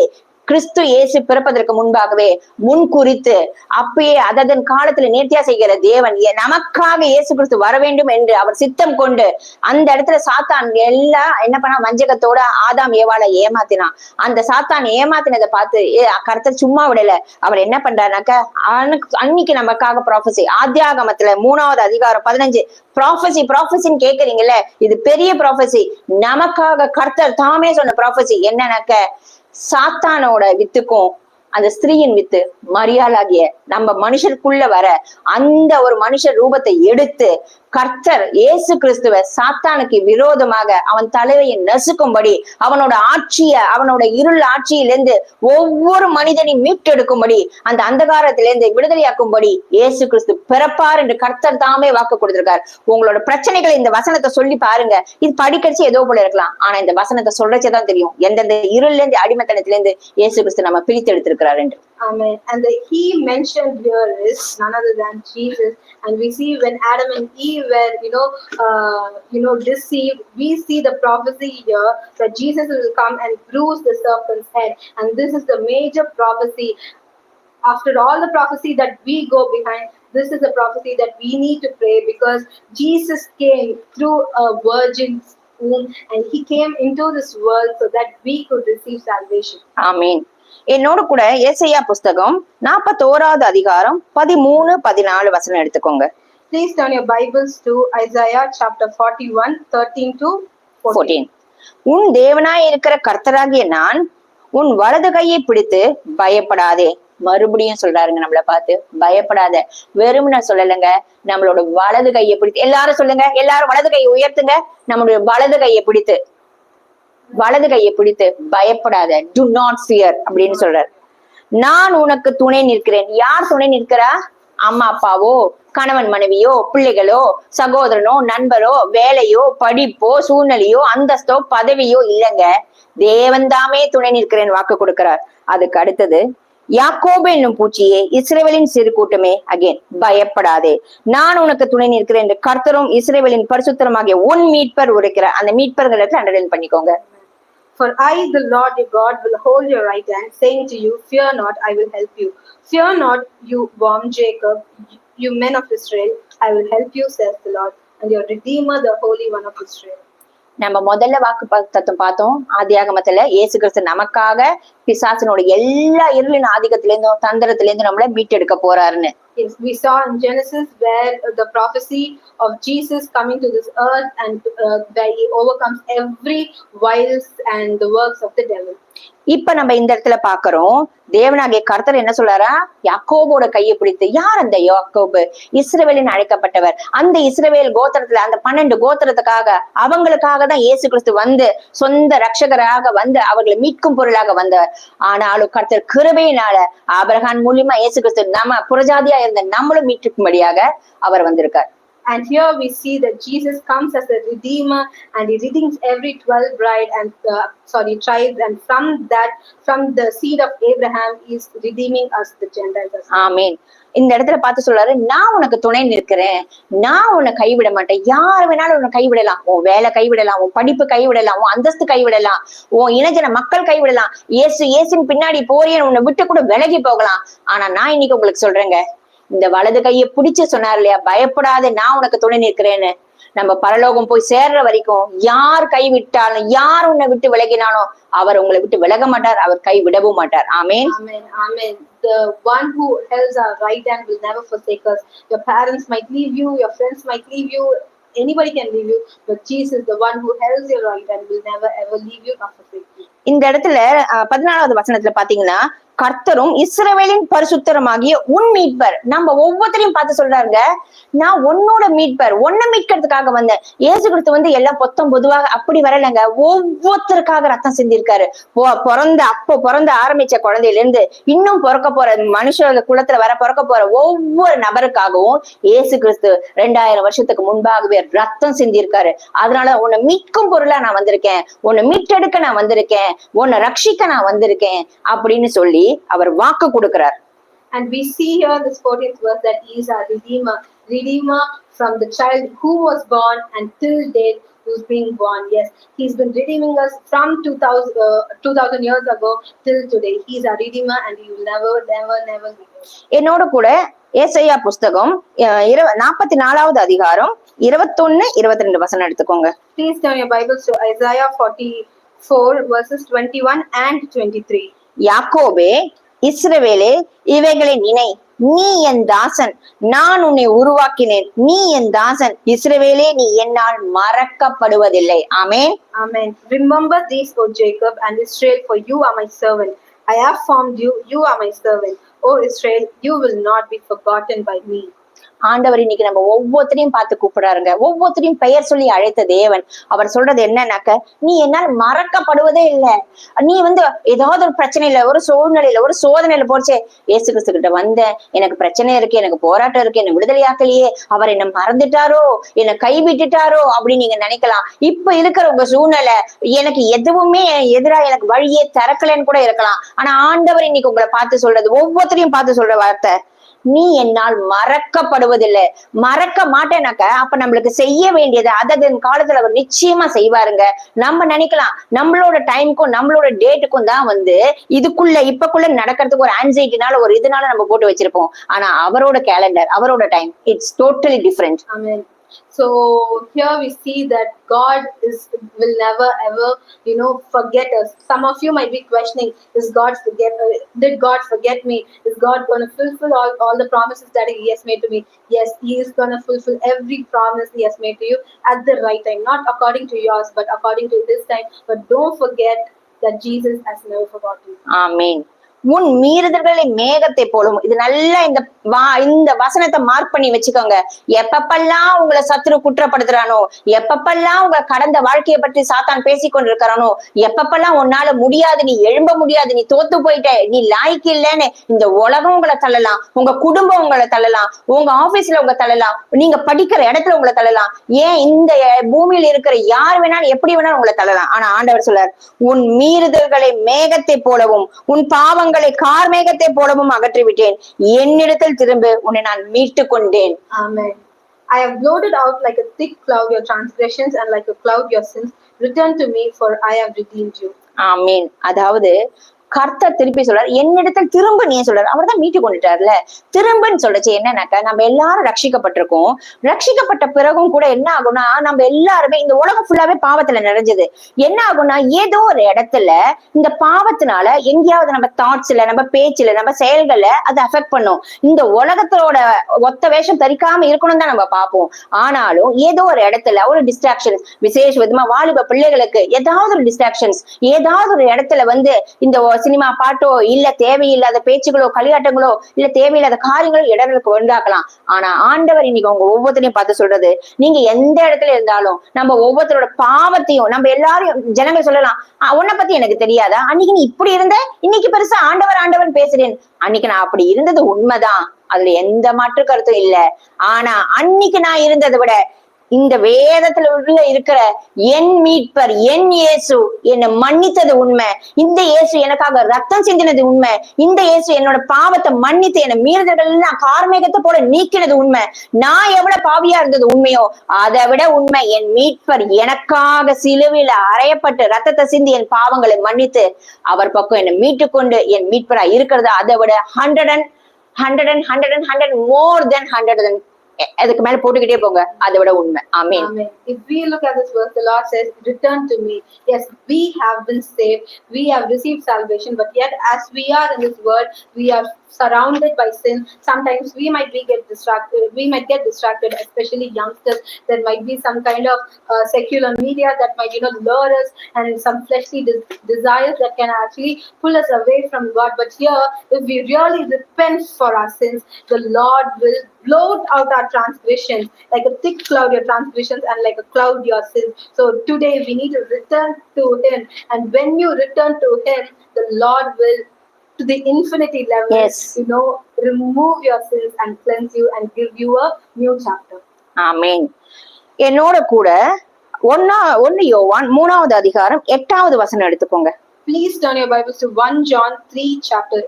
கிறிஸ்து இயேசு பிறப்பதற்கு முன்பாகவே முன் குறித்து அப்பயே அதன் காலத்துல நேர்த்தியா செய்கிற தேவன் நமக்காக இயேசு கிறிஸ்து வர வேண்டும் என்று அவர் சித்தம் கொண்டு அந்த இடத்துல சாத்தான் எல்லாம் என்ன பண்ணா, வஞ்சகத்தோட ஆதாம் ஏவாளை ஏமாத்தினான். அந்த சாத்தான் ஏமாத்தினதை பார்த்து கர்த்தர் சும்மா விடல. அவர் என்ன பண்றாருனாக்க, அன்னைக்கு நமக்காக ப்ராஃபஸி, ஆதியாகமத்துல 3வது அதிகாரம் 15 ப்ராஃபஸின்னு கேக்குறீங்கல்ல, இது பெரிய ப்ராஃபஸி. நமக்காக கர்த்தர் தாமே சொன்ன ப்ராஃபஸி என்னன்னாக்க, சாத்தானோட வித்துக்கும் அந்த ஸ்திரீயின் வித்து மரியாளாகிய நம்ம மனுஷருக்குள்ள வர அந்த ஒரு மனுஷர் ரூபத்தை எடுத்து கர்த்தர் இயேசு கிறிஸ்துவ சாத்தானுக்கு விரோதமாக அவன் தலைவையை நசுக்கும்படி, அவனோட அவனோட இருள் ஆட்சியிலிருந்து ஒவ்வொரு மனிதனையும் மீட்டெடுக்கும்படி, அந்த அந்தகாரத்திலிருந்து விடுதலையாக்கும்படி இயேசு கிறிஸ்து பிறப்பார் என்று கர்த்தர் தாமே வாக்கு கொடுத்திருக்கார். உங்களோட பிரச்சனைகளை இந்த வசனத்தை சொல்லி பாருங்க. இது படிக்கடிச்சு ஏதோ போல இருக்கலாம், ஆனா இந்த வசனத்தை சொல்றச்சேதான் தெரியும் எந்தெந்த இருள்ல இருந்து அடிமத்தனத்திலிருந்து இயேசு கிறிஸ்து நம்ம பிரித்து எடுத்திருக்கிறார் என்று. Amen. And the he mentioned here is none other than Jesus. And we see when Adam and Eve were, deceived, we see the prophecy here that Jesus will come and bruise the serpent's head. And this is the major prophecy. After all the prophecy that we go behind, this is the prophecy that we need to pray, because Jesus came through a virgin's womb, and he came into this world so that we could receive salvation. Amen. என்னோட கூட ஏசாயா புஸ்தகம் 41வது அதிகாரம் 13-14 வசனம் எடுத்துக்கோங்க. Please turn your Bibles to Isaiah chapter 41, 13 to 14. 14. உன் தேவனாய் இருக்கிற கர்த்தராகிய நான் உன் வலது கையை பிடித்து பயப்படாதே. மறுபடியும் சொல்றாருங்க நம்மள பார்த்து, பயப்படாத. வெறும்னு சொல்லலைங்க, நம்மளோட வலது கையை பிடித்து. எல்லாரும் சொல்லுங்க, எல்லாரும் வலது கையை உயர்த்துங்க. நம்மளுடைய வலது கையை பிடித்து, வலது கையை பிடித்து பயப்படாத. டு நாட் ஃபியர் அப்படின்னு சொல்றாரு. நான் உனக்கு துணை நிற்கிறேன். யார் துணை நிற்கிறா? அம்மா அப்பாவோ, கணவன் மனைவியோ, பிள்ளைகளோ, சகோதரனோ, நண்பரோ, வேலையோ, படிப்போ, சூழ்நிலையோ, அந்தஸ்தோ, பதவியோ இல்லைங்க. தேவன் தாமே துணை நிற்கிறேன் வாக்கு கொடுக்கிறார். அதுக்கு அடுத்தது, யாக்கோபு என்னும் பூச்சியே, இஸ்ரவேலின் சிறு கூட்டமே, அகைன் பயப்படாதே, நான் உனக்கு துணை நிற்கிறேன் என்று கர்த்தரும் இஸ்ரவேலின் பரிசுத்தருமாகிய உன் மீட்பர் உரைக்கிறார். அந்த மீட்பர்களுக்கு அண்டர்லைன் பண்ணிக்கோங்க. For I, the Lord your God, will hold your right hand, saying to you, fear not, I will help you. Fear not, you warm Jacob, you men of Israel, I will help you, says the Lord, and your Redeemer, the Holy One of Israel. நம்ம முதல்ல வாக்கு தத்துவம் பார்த்தோம். ஆதியாகமத்துல இயேசு கிறிஸ்து நமக்காக பிசாசினோட எல்லா இருளின் ஆதிக்கத்திலிருந்தும் தந்திரத்திலிருந்தும் நம்மள மீட்டெடுக்க போறாருன்னு. Yes, we saw in Genesis where the prophecy of Jesus coming to this earth and where he overcomes every wiles and the works of the devil. இப்ப நம்ம இந்த இடத்துல பாக்குறோம், தேவனாகிய கர்த்தர் என்ன சொல்றாரா? யாக்கோபோட கையை பிடித்து. யார் அந்த யாக்கோபு? இஸ்ரவேலின் அழைக்கப்பட்டவர். அந்த இஸ்ரவேல் கோத்திரத்துல, அந்த 12 கோத்திரத்துக்காக, அவங்களுக்காக தான் இயேசு கிறிஸ்து வந்து சொந்த ரட்சகராக வந்து அவர்களை மீட்கும் பொருளாக வந்தவர். ஆனாலும் கர்த்தர் கிருபையினால ஆபிரகாம் மூலியமா இயேசு கிறிஸ்து நம்ம புறஜாதியா இருந்த நம்மளும் மீட்கும்படியாக அவர் வந்திருக்கார். And here we see that Jesus comes as a redeemer, and he redeems every 12 bride and tribes, and from the seed of Abraham is redeeming us, the Gentiles. ஆமீன். இந்த இடத்துல பார்த்து சொல்றாரு, நான் உனக்கு துணை நிற்கிறேன், நான் உன்னை கைவிட மாட்டேன். யார் வேணாலும் உன்னை கைவிடலாம். உன் வேலை கைவிடலாம், உன் படிப்பு கைவிடலாம், உன் அந்தஸ்து கைவிடலாம், உன் இனஜன மக்கள் கைவிடலாம். இயேசுவின் பின்னாடி போறேன் உன்னை விட்டு கூட விலகி போகலாம். ஆனா நான் இன்னைக்கு உங்களுக்கு சொல்றேங்க, இந்த வலது கையை பிடிச்சு சொன்னார் இல்லையா, பயப்படாத, நான் உனக்கு துணை நிற்கிறேன்னு. நம்ம பரலோகம் போய் சேர்ற வரைக்கும் யார் கைவிட்டாலும், யார் உன்னை விட்டு விலகினாலும் அவர் உங்களை விட்டு விலக மாட்டார், அவர் கை விடவும் மாட்டார். ஆமென். Amen. Amen. The one who holds our right hand will never forsake us. Your parents might leave you, your friends might leave you, anybody can leave you, but Jesus, the one who holds your right hand, will never ever leave you or forsake you. இந்த இடத்துல 14வது வசனத்துல பாத்தீங்கன்னா, கர்த்தரும் இஸ்ரவேலின் பரிசுத்தருமாகிய உன் மீட்பர். நம்ம ஒவ்வொருத்தரையும் பார்த்து சொல்றாருங்க, நான் உன்னோட மீட்பர், உன்னை மீட்கிறதுக்காக வந்தேன். இயேசு கிறிஸ்து வந்து எல்லாம் பொதுவாக அப்படி வரலங்க, ஒவ்வொருத்தருக்காக ரத்தம் சிந்திருக்காரு. பிறந்த ஆரம்பிச்ச குழந்தையில இருந்து இன்னும் பிறக்க போற மனுஷ குலத்துல பிறக்க போற ஒவ்வொரு நபருக்காகவும் இயேசு கிறிஸ்து 2000 வருஷத்துக்கு முன்பாகவே ரத்தம் சிந்திருக்காரு. அதனால உன்னை மீட்கும் பொருளா நான் வந்திருக்கேன், உன்னை மீட்டெடுக்க நான் வந்திருக்கேன், உன்னை ரட்சிக்க நான் வந்திருக்கேன் அப்படின்னு சொல்லி அவர் வாக்கு கொடுக்கிறார். And we see here this 14th verse that he is our redeemer from the child who was born and till date who's being born. Yes, he's been redeeming us from 2000 years ago till today. He's our redeemer and he will never leave us. என்னோட கூட ஏசாயா புஸ்தகம் 44வது அதிகாரம் 21-22 வசனம் எடுத்துக்கோங்க. Please turn your Bibles to Isaiah 44 verses 21 and 23. யாக்கோபே, இஸ்ரவேலே, இவைகளை நினை, நீ என் தாசன், நான் உன்னை உருவாக்கினேன், நீ என் தாசன், இஸ்ரவேலே, நீ என்னால் மறக்கப்படுவதில்லை. ஆமென். Amen. Remember these, O Jacob and Israel, for you are my servant. I have formed you, you are my servant. O Israel, you will not be forgotten by me. ஆண்டவர் இன்னைக்கு நம்ம ஒவ்வொருத்தரையும் பார்த்து கூப்பிடுறாருங்க. ஒவ்வொருத்தரையும் பெயர் சொல்லி அழைத்த தேவன். அவர் சொல்றது என்னன்னாக்க, நீ என்னால் மறக்கப்படுவதே இல்லை. நீ வந்து ஏதாவது ஒரு பிரச்சனையில, ஒரு சூழ்நிலையில, ஒரு சோதனையில போச்சே, இயேசு கிறிஸ்து கிட்ட வந்தேன், எனக்கு பிரச்சனை இருக்கு, எனக்கு போராட்டம் இருக்கு, என்ன விடுதலையாக்கலையே, அவர் என்ன மறந்துட்டாரோ, என்ன கைவிட்டுட்டாரோ அப்படின்னு நீங்க நினைக்கலாம். இப்ப இருக்கிற உங்க சூழ்நிலை எனக்கு எதுவுமே எதிரா எனக்கு வழியே திறக்கலன்னு கூட இருக்கலாம். ஆனா ஆண்டவர் இன்னைக்கு உங்களை பார்த்து சொல்றது, ஒவ்வொருத்தரையும் பார்த்து சொல்ற வார்த்தை, நீ என்னால் மறக்கப்படுவதில்லை. மறக்க மாட்டேனாக்க அப்ப நம்மளுக்கு செய்ய வேண்டியது அதன் காலத்துல அவர் நிச்சயமா செய்வாருங்க. நம்ம நினைக்கலாம் நம்மளோட டைமுக்கும் நம்மளோட டேட்டுக்கும் தான் வந்து இப்பக்குள்ள நடக்கிறதுக்கு ஒரு ஆன்சைட்டினால ஒரு இதனால நம்ம போட்டு வச்சிருப்போம். ஆனா அவரோட கேலண்டர், அவரோட time, it's totally different. So here we see that God will never ever, forget us. Some of you might be questioning, did God forget me? Is God going to fulfill all the promises that He has made to me? Yes, He is going to fulfill every promise He has made to you at the right time, not according to yours, but according to His time. But don't forget that Jesus has never forgotten you. ஆமீன். உன் மீறுதல்களை மேகத்தை போலும். இது நல்லா இந்த வசனத்தை மார்க் பண்ணி வச்சுக்கோங்க. எப்பப்பெல்லாம் உங்களை சத்துரு குற்றப்படுத்துறானோ, எப்பப்பெல்லாம் உங்க கடந்த வாழ்க்கையை பற்றி சாத்தான் பேசி கொண்டிருக்கிறானோ, எப்பப்பெல்லாம் உன்னால முடியாது, நீ எழும்ப முடியாது, நீ தோத்து போயிட்ட, நீ லாய்க்கு இல்லைன்னு இந்த உலகம் உங்களை தள்ளலாம், உங்க குடும்பம் உங்களை தள்ளலாம், உங்க ஆபீஸ்ல உங்களை தள்ளலாம், நீங்க படிக்கிற இடத்துல உங்களை தள்ளலாம், ஏன் இந்த பூமியில இருக்கிற யார் வேணாலும் எப்படி வேணாலும் உங்களை தள்ளலாம். ஆனா ஆண்டவர் சொல்றார், உன் மீறுதல்களை மேகத்தை போலவும் உன் பாவங்களை கார்மேகத்தை போலவும் அகற்றிவிட்டேன், என்னிடத்தில் திரும்ப உன்னை நான் மீட்டு கொண்டேன். Amen. I have blotted out like a thick cloud your transgressions and like a cloud your sins. Return to me, for I have redeemed you. ஆமீன். அதாவது கர்த்தர் திருப்பி சொல்றாரு, என்னிடத்தில் திரும்ப நீ சொல்றாரு. அவர் தான் மீட்டு கொண்டுட்டார்ல. திரும்பன்னு சொல்றச்சு என்னன்னாக்கா, நம்ம எல்லாரும் ரட்சிக்கப்பட்டிருக்கோம். ரட்சிக்கப்பட்ட பிறகும் கூட என்ன ஆகும்னா, நம்ம எல்லாருமே இந்த உலகம் ஃபுல்லாவே பாவத்துல நிறைஞ்சது. என்ன ஆகும்னா, ஏதோ ஒரு இடத்துல இந்த பாவத்தினால எங்கேயாவது நம்ம தாட்ஸ்ல, நம்ம பேச்சுல, நம்ம செயல்களை அது அஃபெக்ட் பண்ணும். இந்த உலகத்தோட ஒத்த வேஷம் தரிக்காம இருக்கணும் தான் நம்ம பார்ப்போம். ஆனாலும் ஏதோ ஒரு இடத்துல ஒரு டிஸ்ட்ராக்ஷன்ஸ், விசேஷ விதமா வாலிப பிள்ளைகளுக்கு ஏதாவது ஒரு டிஸ்ட்ராக்ஷன்ஸ், ஏதாவது ஒரு இடத்துல இந்த சினிமா பாட்டோ, இல்ல தேவையில்லாத பேச்சுகளோ, களியாட்டங்களோ, இல்ல தேவையில்லாத காரியங்களோ இடங்களுக்கு உண்டாக்கலாம். ஆனா ஆண்டவர் இன்னைக்கு உங்க ஒவ்வொருத்தரையும் பார்த்து சொல்றது, நீங்க எந்த இடத்துல இருந்தாலும் நம்ம ஒவ்வொருத்தரோட பாவத்தையும், நம்ம எல்லாரையும் ஜனங்கள் சொல்லலாம், உன்னை பத்தி எனக்கு தெரியாதா, அன்னைக்கு நீ இப்படி இருந்த, இன்னைக்கு பெருசா ஆண்டவர் பேசுறேன். அன்னைக்கு நான் அப்படி இருந்தது உண்மைதான், அதுல எந்த மாற்று கருத்தும் இல்ல. ஆனா அன்னைக்கு நான் இருந்ததை விட இந்த வேதத்துல உள்ள இருக்கிற என் மீட்பர், என் இயேசு என்னை மன்னித்தது உண்மை, இந்த இயேசு எனக்காக ரத்தம் சிந்தினது உண்மை, இந்த இயேசு என்னோட பாவத்தை மன்னித்து என்னை மீறுதல்கள் நான் கார்மேகத்தை போல நீக்கினது உண்மை, நான் எவ்வளவு பாவியா இருந்தது உண்மையோ அதை விட உண்மை, என் மீட்பர் எனக்காக சிலுவையில அறையப்பட்டு ரத்தத்தை சிந்தி என் பாவங்களை மன்னித்து அவர் பக்கம் என்னை மீட்டு கொண்டு என் மீட்பரா இருக்கிறது அதை விட 100 more than 100 அதுக்கு மேல போட்டுக்கிட்டே போங்க, அதை விட உண்மை. ஆமென். If we look at this verse, the Lord says, return to me. Yes, we have been saved, we have received salvation, but yet as we are in this world, we are surrounded by sin. Sometimes we might get distracted, especially youngsters. There might be some kind of secular media that might lure us, and some fleshly desires that can actually pull us away from God. But here, if we really repent for our sins, the Lord will blot out our transgressions like a thick cloud your transgressions, and like a cloud your sins. So today we need to return to Him, and when you return to Him, the Lord will, to the infinity level, yes, remove your sins and cleanse you and give you a new chapter. ஆமென். என்னோட கூட 1 யோவான் 3வது அதிகாரம் 8வது வசனம் எடுத்துக்கோங்க. Please turn your Bibles to 1 John 3 chapter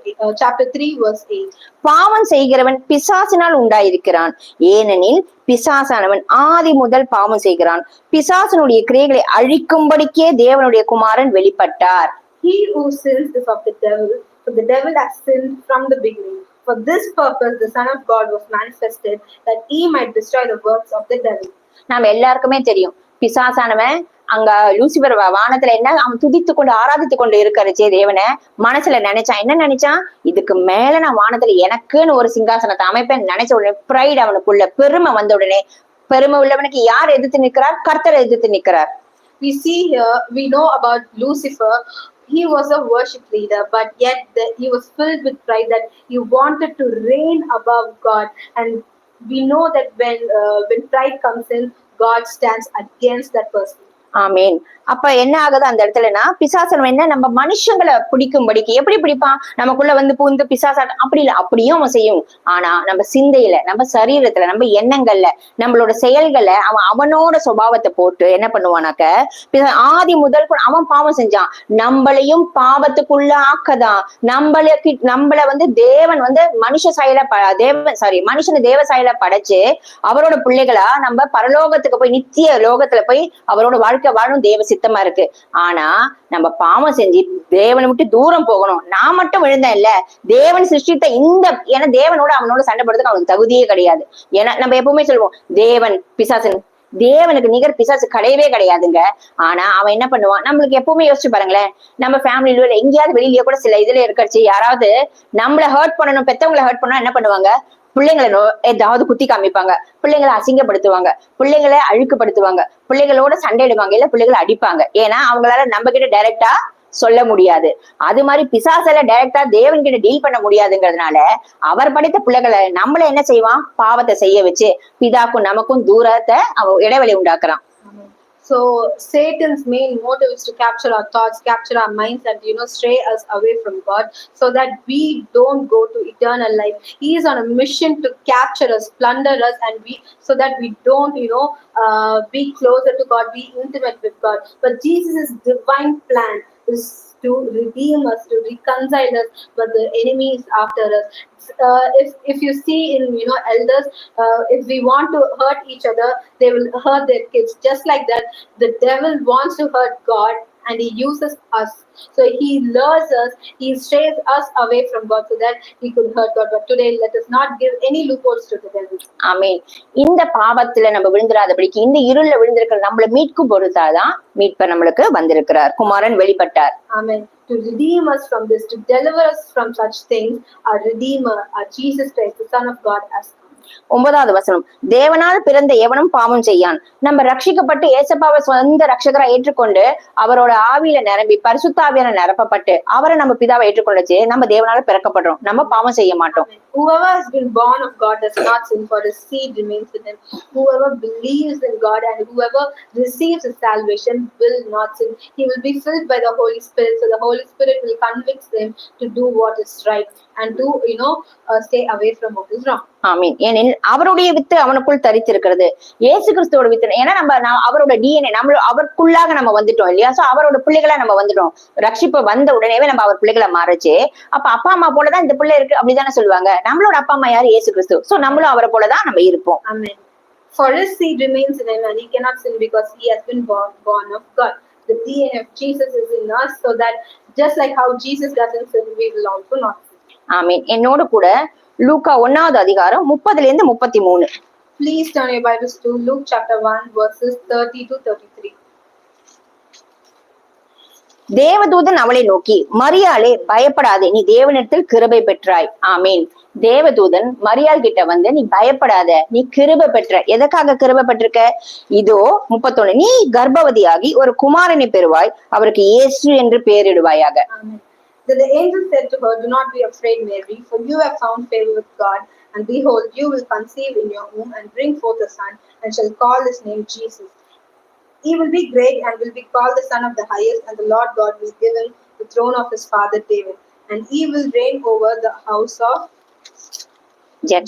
3 verse 8. பாவம் செய்கிறவன் பிசாசினால் உண்டாயிருக்கிறான், ஏனெனில் பிசாசானவன் ஆதி முதல் பாவம் செய்கிறான், பிசாசனுடைய கிரியைகளை அழிக்கும்படிக்கே தேவனுடைய குமாரன் வெளிப்பட்டார். He who sins is of the devil, for the devil has sinned from the beginning. For this purpose the Son of God was manifested, that he might destroy the works of the devil. நாம எல்லாருக்குமே தெரியும், பிசாசானவன் அங்க லூசிபர் வானத்துல என்ன அவன் துதித்து கொண்டு ஆராதித்து கொண்டு இருக்கிறச்சே தேவனை மனசுல நினைச்சான். என்ன நினைச்சான்? இதுக்கு மேல நான் வானத்துல எனக்குன்னு ஒரு சிங்காசனத்தை அமைப்பேன் நினைச்ச உடனே பிரைட் அவனுக்குள்ள பெருமை வந்த உடனே, பெருமை உள்ளவனுக்கு யார் எதிர்த்து நிற்கிறார்? கர்த்தரை எதிர்த்து நிற்கிறார். We see here, we know about Lucifer. He was a worship leader, but yet he was filled with pride that he wanted to reign above God. And we know that when pride comes in, God stands against that person. ஆமீன். அப்ப என்ன ஆகுது அந்த இடத்துலனா, பிசாசன் என்ன நம்ம மனுஷங்களை பிடிக்கும்படிக்கு எப்படி பிடிப்பான்? நமக்குள்ள பூந்து பிசாசன் அப்படி இல்ல, அப்படியும் அவன் செய்யும். ஆனா நம்ம சிந்தையில, நம்ம சரீரத்துல, நம்ம எண்ணங்கள்ல, நம்மளோட செயல்களை அவனோட சுபாவத்தை போட்டு என்ன பண்ணுவானாக்க, ஆதி முதல் அவன் பாவம் செஞ்சான், நம்மளையும் பாவத்துக்குள்ள ஆக்கதான். நம்மள தேவன் மனுஷனை தேவ சாயல படைச்சு அவரோட பிள்ளைகளா நம்ம பரலோகத்துக்கு போய் நித்திய லோகத்துல போய் அவரோட வாழ்க்கை வாழ்க்கை வாழும் தேவ சித்தமா இருக்கு. ஆனா நம்ம பாவம் செஞ்சு தேவனை விட்டு தூரம் போகணும். நான் மட்டும் விழுந்தேன் இல்ல, தேவன் சிருஷ்டித்த ஏன்னா தேவனோட அவனோட சண்டை போடுறதுக்கு அவனுக்கு தகுதியே கிடையாது. ஏன்னா நம்ம எப்பவுமே சொல்லுவோம் தேவன் பிசாசன், தேவனுக்கு நிகர் பிசாசு கிடையவே கிடையாதுங்க. ஆனா அவன் என்ன பண்ணுவான், நம்மளுக்கு எப்பவுமே யோசிச்சு பாருங்களேன், நம்ம ஃபேமிலியில எங்கேயாவது வெளியிலயே கூட சில இதுல இருக்கச்சு யாராவது நம்மள ஹர்ட் பண்ணணும், பெத்தவங்களை ஹர்ட் பண்ணா என்ன பண்ணுவாங்க, பிள்ளைங்களை ஏதாவது குத்தி காமிப்பாங்க, பிள்ளைங்களை அசிங்கப்படுத்துவாங்க, பிள்ளைங்களை அழுக்குப்படுத்துவாங்க, பிள்ளைகளோட சண்டையிடுவாங்க, இல்ல பிள்ளைகளை அடிப்பாங்க. ஏன்னா அவங்களால நம்ம கிட்ட டைரக்டா சொல்ல முடியாது. அது மாதிரி பிசாசால டைரக்டா தேவன் கிட்ட டீல் பண்ண முடியாதுங்கிறதுனால அவர் படைத்த பிள்ளைகளை நம்மள என்ன செய்வான், பாவத்தை செய்ய வச்சு பிதாக்கும் நமக்கும் தூரத்தை அவன் இடைவெளி உண்டாக்குறான். So Satan's main motive is to capture our thoughts, capture our minds, and stray us away from God, so that we don't go to eternal life. He is on a mission to capture us, plunder us, and so that we don't be closer to God, be intimate with God. But Jesus' divine plan is to redeem us, to reconcile us, but the enemy is after us. If you see in elders, if we want to hurt each other, they will hurt their kids. Just like that, the devil wants to hurt God, and he uses us. So he lures us, he strays us away from God so that he could hurt God. But today, let us not give any loopholes to the devil. ஆமென். இந்த பாவத்துல நம்ம விழுந்துராதபடிக்கு, இந்த இருள்ல விழுந்திருக்கிற நம்மளை மீட்கும் பொருட்டாதான் மீட்பர் நம்மளுக்கு வந்திருக்கிறார், குமாரன் வெளிப்பட்டார். Amen. To redeem us from this, to deliver us from such things, our Redeemer, our Jesus Christ, the Son of God, has come. 9வது வசனம், தேவனால் பிறந்த எவனும் பாவம் செய்யான். நம்ம ரட்சிக்கப்பட்டு ஏசப்பாவை சொந்த ரட்சகரா ஏற்றுக்கொண்டு அவரோட ஆவியில நிரம்பி பரிசுத்த ஆவியால நிரப்பப்பட்டு அவரை நம்ம பிதாவை ஏற்றுக்கொள்ளச்சு நம்ம தேவனால பிறக்கப்படுறோம், நம்ம பாவம் செய்ய மாட்டோம். Whoever has been born of God does not sin, for his seed remains in him. Whoever believes in God and whoever receives his salvation will not sin. He will be filled by the Holy Spirit, so the Holy Spirit will convict them to do what is right and to stay away from what is wrong. ஆமீன். ஏனெனில் அவருடைய வித்து அவனுக்குள் தரித்திருக்கிறது. இயேசு கிறிஸ்துவோட வித்து, ஏன்னா நம்ம அவரோட டிஎன்ஏ நம்ம அவருக்குள்ளாக நம்ம வந்துட்டோம் இல்லையா? சோ அவரோட பிள்ளைகளா நம்ம வந்துட்டோம். ரட்சிப்பு வந்த உடனேவே நம்ம அவர் பிள்ளைகளை மாறுச்சு. அப்ப அப்பா அம்மா போலதான் இந்த பிள்ளை இருக்கு அப்படிதானே சொல்லுவாங்க. நம்மளோட அப்பா அம்மா யாரு? இயேசு கிறிஸ்து. சோ நம்மளும் அவரை போலதான் நம்ம இருப்போம். Amen. For his seed remains in him, and he cannot sin because he has been born of God. The DNA of Jesus is in us, so that just like how Jesus doesn't sin, we will also not sin. ஆமீன். என்னோட கூட லூக்கா 1வது அதிகாரம் 30 - 33. Please turn your Bibles to Luke chapter 1 verses 30 to 33. தேவதூதன் அவளை நோக்கி, மரியாளே பயப்படாதே, நீ தேவனிடத்தில் கிருபை பெற்றாய். ஆமீன். தேவதூதன் மரியாள் கிட்ட வந்து, நீ பயப்படாத, நீ கிருபை பெற்ற. எதற்காக கிருபை பெற்றிருக்க? இதோ 31, நீ கர்ப்பவதியாகி ஒரு குமாரனை பெறுவாய், அவருக்கு இயேசு என்று பெயரிடுவாயாக. Amen. Then the angel said to her, do not be afraid, Mary, for you have found favor with God, and behold, you will conceive in your womb and bring forth a son, and shall call his name Jesus. He will be great and will be called the Son of the Highest, and the Lord God will give him the throne of his father David, and he will reign over the house of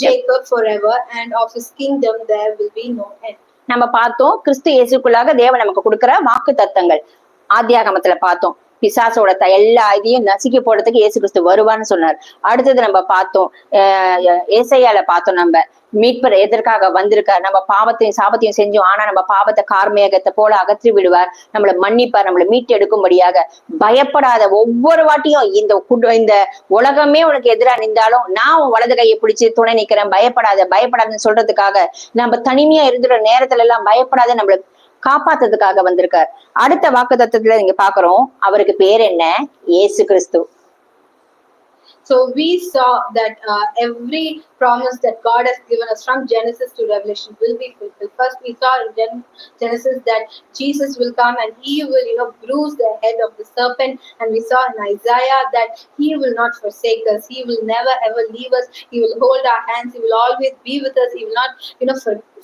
Jacob forever, and of his kingdom there will be no end. நம்ம பார்த்தோம் கிறிஸ்து இயேசுக்குள்ளாக தேவன் நமக்கு கொடுக்கிற வாக்கு தத்தங்கள். ஆதியாகமத்துல பார்த்தோம் பிசாசோட எல்லா இதையும் நசுக்கி போடுறதுக்கு இயேசு கிறிஸ்து வருவான்னு சொன்னார். அடுத்தது நம்ம பார்த்தோம் ஏசாயால பார்த்தோம், நம்ம மீட்பர் எதற்காக வந்திருக்கார், நம்ம பாவத்தையும் சாபத்தையும் செஞ்சோம், ஆனா நம்ம பாவத்தை கார்மேகத்தை போல அகற்றி விடுவார், நம்மளை மன்னிப்பார், நம்மளை மீட்டு எடுக்கும்படியாக. பயப்படாத, ஒவ்வொரு வாட்டியும் இந்த உலகமே உனக்கு எதிரா நின்றாலும் நான் உன் வலது கையை பிடிச்சு துணை நிக்கிறேன், பயப்படாதுன்னு சொல்றதுக்காக, நம்ம தனிமையா இருந்துற நேரத்துல எல்லாம் பயப்படாத நம்மள காப்பாத்துறதுக்காக வந்திருக்கார். அடுத்த வாக்குத்தத்தத்துல நீங்க பாக்குறோம், அவருக்கு பேர் என்ன? இயேசு கிறிஸ்து. So we saw that every promise that God has given us from Genesis to Revelation will be fulfilled. First, we saw in Genesis that Jesus will come and he will, bruise the head of the serpent. And we saw in Isaiah that he will not forsake us. He will never ever leave us. He will hold our hands. He will always be with us. He will not,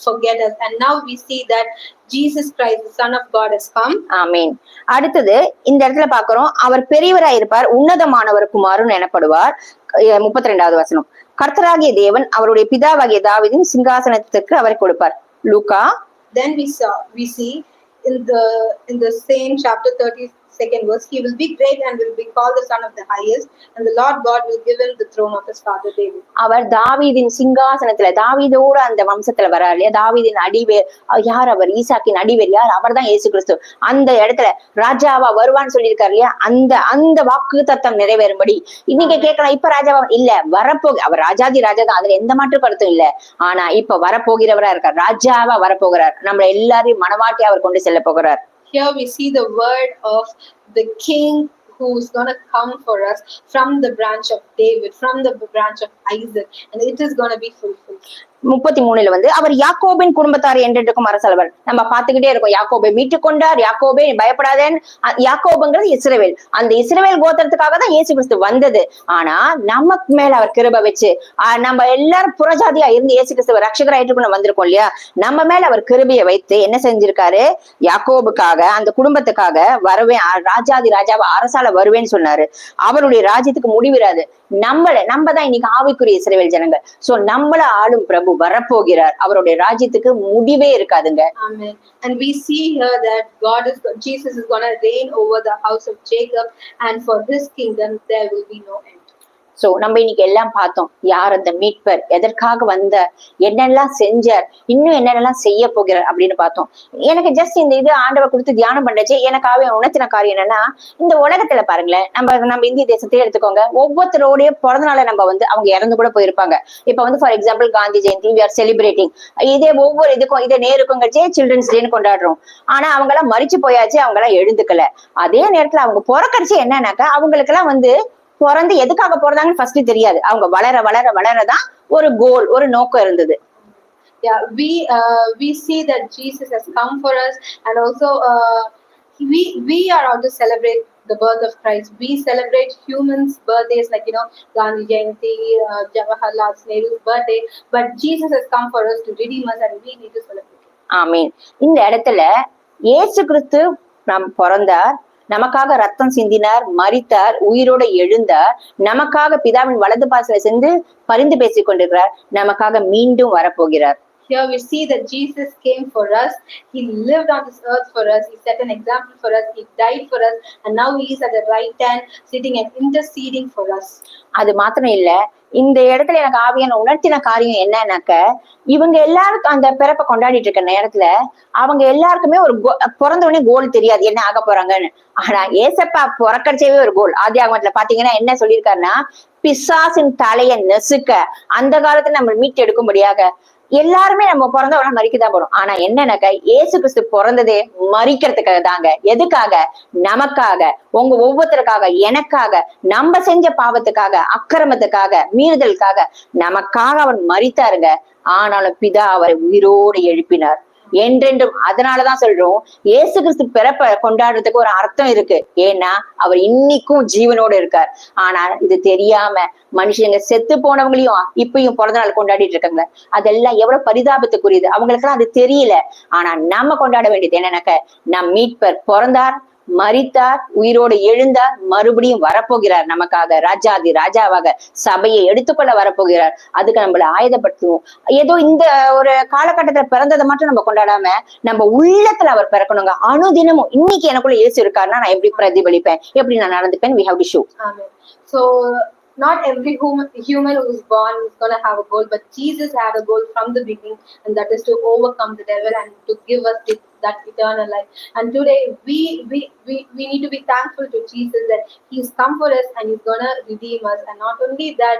forget us. And now we see that Jesus Christ, the Son of God, has come. ஆமீன். அடுத்தது இந்த இடத்துல பாக்குறோம், அவர் பெரியவராய் இருப்பார், உன்னதமானவர் குமாரன் எனப்படுவார். 32வது வசனம், கர்த்தராகிய தேவன் அவருடைய பிதாவாகிய தாவீதின் சிங்காசனத்துக்கு அவரை கொடுப்பார். லூக்கா. Then we see in the same chapter 36 second verse, he will be great and will be called the Son of the Highest, and the Lord God will give him the throne of his father David. அவர் தாவீதின் சிங்காசனத்துல தாவீதோட அந்த வம்சத்துல வர்றாரு இல்லையா, தாவீதின் அடிவேர் யார், அவர் ஈசாக்கின் அடிவேர் யார், அவர் தான் இயேசு கிறிஸ்து. அந்த இடத்துல ராஜாவா வருவான்னு சொல்லியிருக்காரு இல்லையா, அந்த அந்த வாக்கு தத்தம் நிறைவேறும்படி இன்னைக்கு கேட்கலாம். இப்ப ராஜாவா இல்ல, அவர் ராஜாதி ராஜா தான், அதுல எந்த மாற்று கருத்தும் இல்ல. ஆனா இப்ப வரப்போகிறவரா இருக்கார், ராஜாவா வரப்போகிறார், நம்மள எல்லாரையும் மனவாட்டியா அவர் கொண்டு செல்ல போகிறார். Here we see the word of the king who is going to come for us from the branch of David, from the branch of Isaac, and it is going to be fulfilled. 33 அவர் யாக்கோபின் குடும்பத்தார் என்றென்றுக்கும் அரசலவர். நம்ம பாத்துக்கிட்டே இருக்கோம், யாக்கோபை மீட்டு கொண்டார், யாக்கோபே பயப்படாதேன்னு. யாக்கோபுங்கிறது இஸ்ரவேல், அந்த இஸ்ரவேல் கோத்திரத்துக்காக தான் இயேசு கிறிஸ்து வந்தது. ஆனா நமக்கு மேல அவர் கிருபை வச்சு நம்ம எல்லாரும் புறஜாதியா இருந்து இயேசு கிறிஸ்துவ ரட்சகரா ஏற்றுக்கொண்டு வந்திருக்கோம் இல்லையா, நம்ம மேல அவர் கிருபையை வைத்து என்ன செஞ்சிருக்காரு, யாக்கோபுக்காக அந்த குடும்பத்துக்காக வருவேன், ராஜாதி ராஜாவா அரசால வருவேன்னு சொன்னாரு. அவருடைய ராஜ்யத்துக்கு முடிவிராது. நம்ம தான் இன்னைக்கு ஆவிக்குரிய இஸ்ரவேல் ஜனங்கள். சோ நம்மள ஆளும் பிரபு வரப்போகிறார், அவருடைய ராஜ்யத்துக்கு முடிவே இருக்காதுங்க. Amen. And we see here that Jesus is going to reign over the house of Jacob, and for his kingdom there will be no end. So நம்ம இன்னைக்கு எல்லாம் பார்த்தோம், யார் அந்த மீட்பர், எதற்காக வந்த, என்னெல்லாம் செஞ்சார், இன்னும் என்னென்னலாம் செய்ய போகிறார் அப்படின்னு பார்த்தோம். எனக்கு ஜஸ்ட் இந்த இது ஆண்டவர் கொடுத்து தியானம் பண்ணச்சு, எனக்காக உணர்த்தின காரியம் என்னன்னா, இந்த உலகத்துல பாருங்களேன், நம்ம இந்திய தேசத்தையே எடுத்துக்கோங்க, ஒவ்வொருத்தரோடைய பிறந்த நாளை நம்ம அவங்க இறந்து கூட போயிருப்பாங்க. இப்ப for example Gandhi Jayanti we are celebrating, இதே ஒவ்வொரு இதுக்கும் இதே நேருக்கும் சில்ட்ரன்ஸ் டேன்னு கொண்டாடுறோம். ஆனா அவங்க எல்லாம் மரிச்சு போயாச்சு, அவங்க எல்லாம் எழுந்துக்கல. அதே நேரத்துல அவங்க பிறக்கடிச்சு என்னன்னாக்கா, அவங்களுக்கு எல்லாம் பிறந்து எதுக்காக பிறந்தாங்கன்னு ஃபர்ஸ்ட் தெரியாது. அவங்க வளர வளர வளரதான் ஒரு கோல், ஒரு நோக்கம் இருந்தது. Yeah, we see that Jesus has come for us, and also we are out to celebrate the birth of Christ. We celebrate humans' birthdays like Gandhi Jayanti, Jawaharlal Nehru's birthday, but Jesus has come for us to redeem us, and we need to celebrate. ஆமீன். இந்த இடத்துல இயேசு கிறிஸ்து நாம் பிறந்தார், நமக்காக ரத்தம் சிந்தினார், மரித்தார், உயிரோட எழுந்தார், நமக்காக பிதாவின் வலது பாசல சென்று பரிந்து பேசிக் கொண்டிருக்கிறார், நமக்காக மீண்டும் வரப்போகிறார். Here we see that Jesus came for us. He lived on this earth for us. He set an example for us. He died for us, and now he is at the right hand sitting and interceding for us. அது மாத்திரம் இல்ல, இந்த இடத்துல எனக்கு ஆவியான உணர்த்தின காரியம் என்னன்னாக்க, இவங்க எல்லாருக்கும் அந்த பிறப்பை கொண்டாடிட்டு இருக்க நேரத்துல அவங்க எல்லாருக்குமே ஒரு பிறந்த உடனே கோல் தெரியாது, என்ன ஆக போறாங்கன்னு. ஆனா ஏசப்பா பிறக்கடிச்சவே ஒரு கோல். ஆதியாகமத்துல பாத்தீங்கன்னா என்ன சொல்லியிருக்காருன்னா, பிசாசின் தலையை நெசுக்க அந்த காலத்துல நம்ம மீட்டு எடுக்கும்படியாக எல்லாருமே நம்ம பிறந்த உடனே மறிக்கதான் போறோம். ஆனா என்னன்னாக்க, இயேசு கிறிஸ்து பிறந்ததே மறிக்கிறதுக்காக தாங்க. எதுக்காக? நமக்காக, உங்க ஒவ்வொருத்தருக்காக, எனக்காக, நம்ம செஞ்ச பாவத்துக்காக, அக்கிரமத்துக்காக, மீறுதலுக்காக, நமக்காக அவர் மறித்தாருங்க. ஆனாலும் பிதா அவரை உயிரோடு எழுப்பினார் என்றென்றும். அதனாலதான் சொல்றோம், இயேசு கிறிஸ்து பிறப்ப கொண்டாடுறதுக்கு ஒரு அர்த்தம் இருக்கு. ஏன்னா அவர் இன்னைக்கும் ஜீவனோடு இருக்கார். ஆனா இது தெரியாம மனுஷங்க செத்து போனவங்களையும் இப்பயும் பிறந்த நாள் கொண்டாடிட்டு இருக்காங்க. அதெல்லாம் எவ்வளவு பரிதாபத்துக்குரியது. அவங்களுக்கு எல்லாம் அது தெரியல. ஆனா நம்ம கொண்டாட வேண்டியது என்னன்னாக்க, நம் மீட்பர் பிறந்தார், மரித்தார், உயிரோடு எழுந்தார், மறுபடியும் வரப்போகிறார், நமக்காக ராஜாதி ராஜாவாக சபையை எடுத்துக்கொள்ள வரப்போகிறார். அதுக்கு நம்மள ஆயுதப்படுத்துவோம். ஏதோ இந்த ஒரு காலகட்டத்துல பிறந்ததை மட்டும் நம்ம கொண்டாடாம நம்ம உள்ளத்துல அவர் பிறக்கணுங்க. அனுதினமும் இன்னைக்கு எனக்குள்ள இயேசு இருக்காருன்னா நான் எப்படி பிரதிபலிப்பேன், எப்படி நான் நடந்துப்பேன். we have to show. Amen. So not every human who is born is going to have a goal, but Jesus had a goal from the beginning, and that is to overcome the devil and to give us that eternal life. And today we need to be thankful to Jesus that he's come for us and he's going to redeem us. And not only that,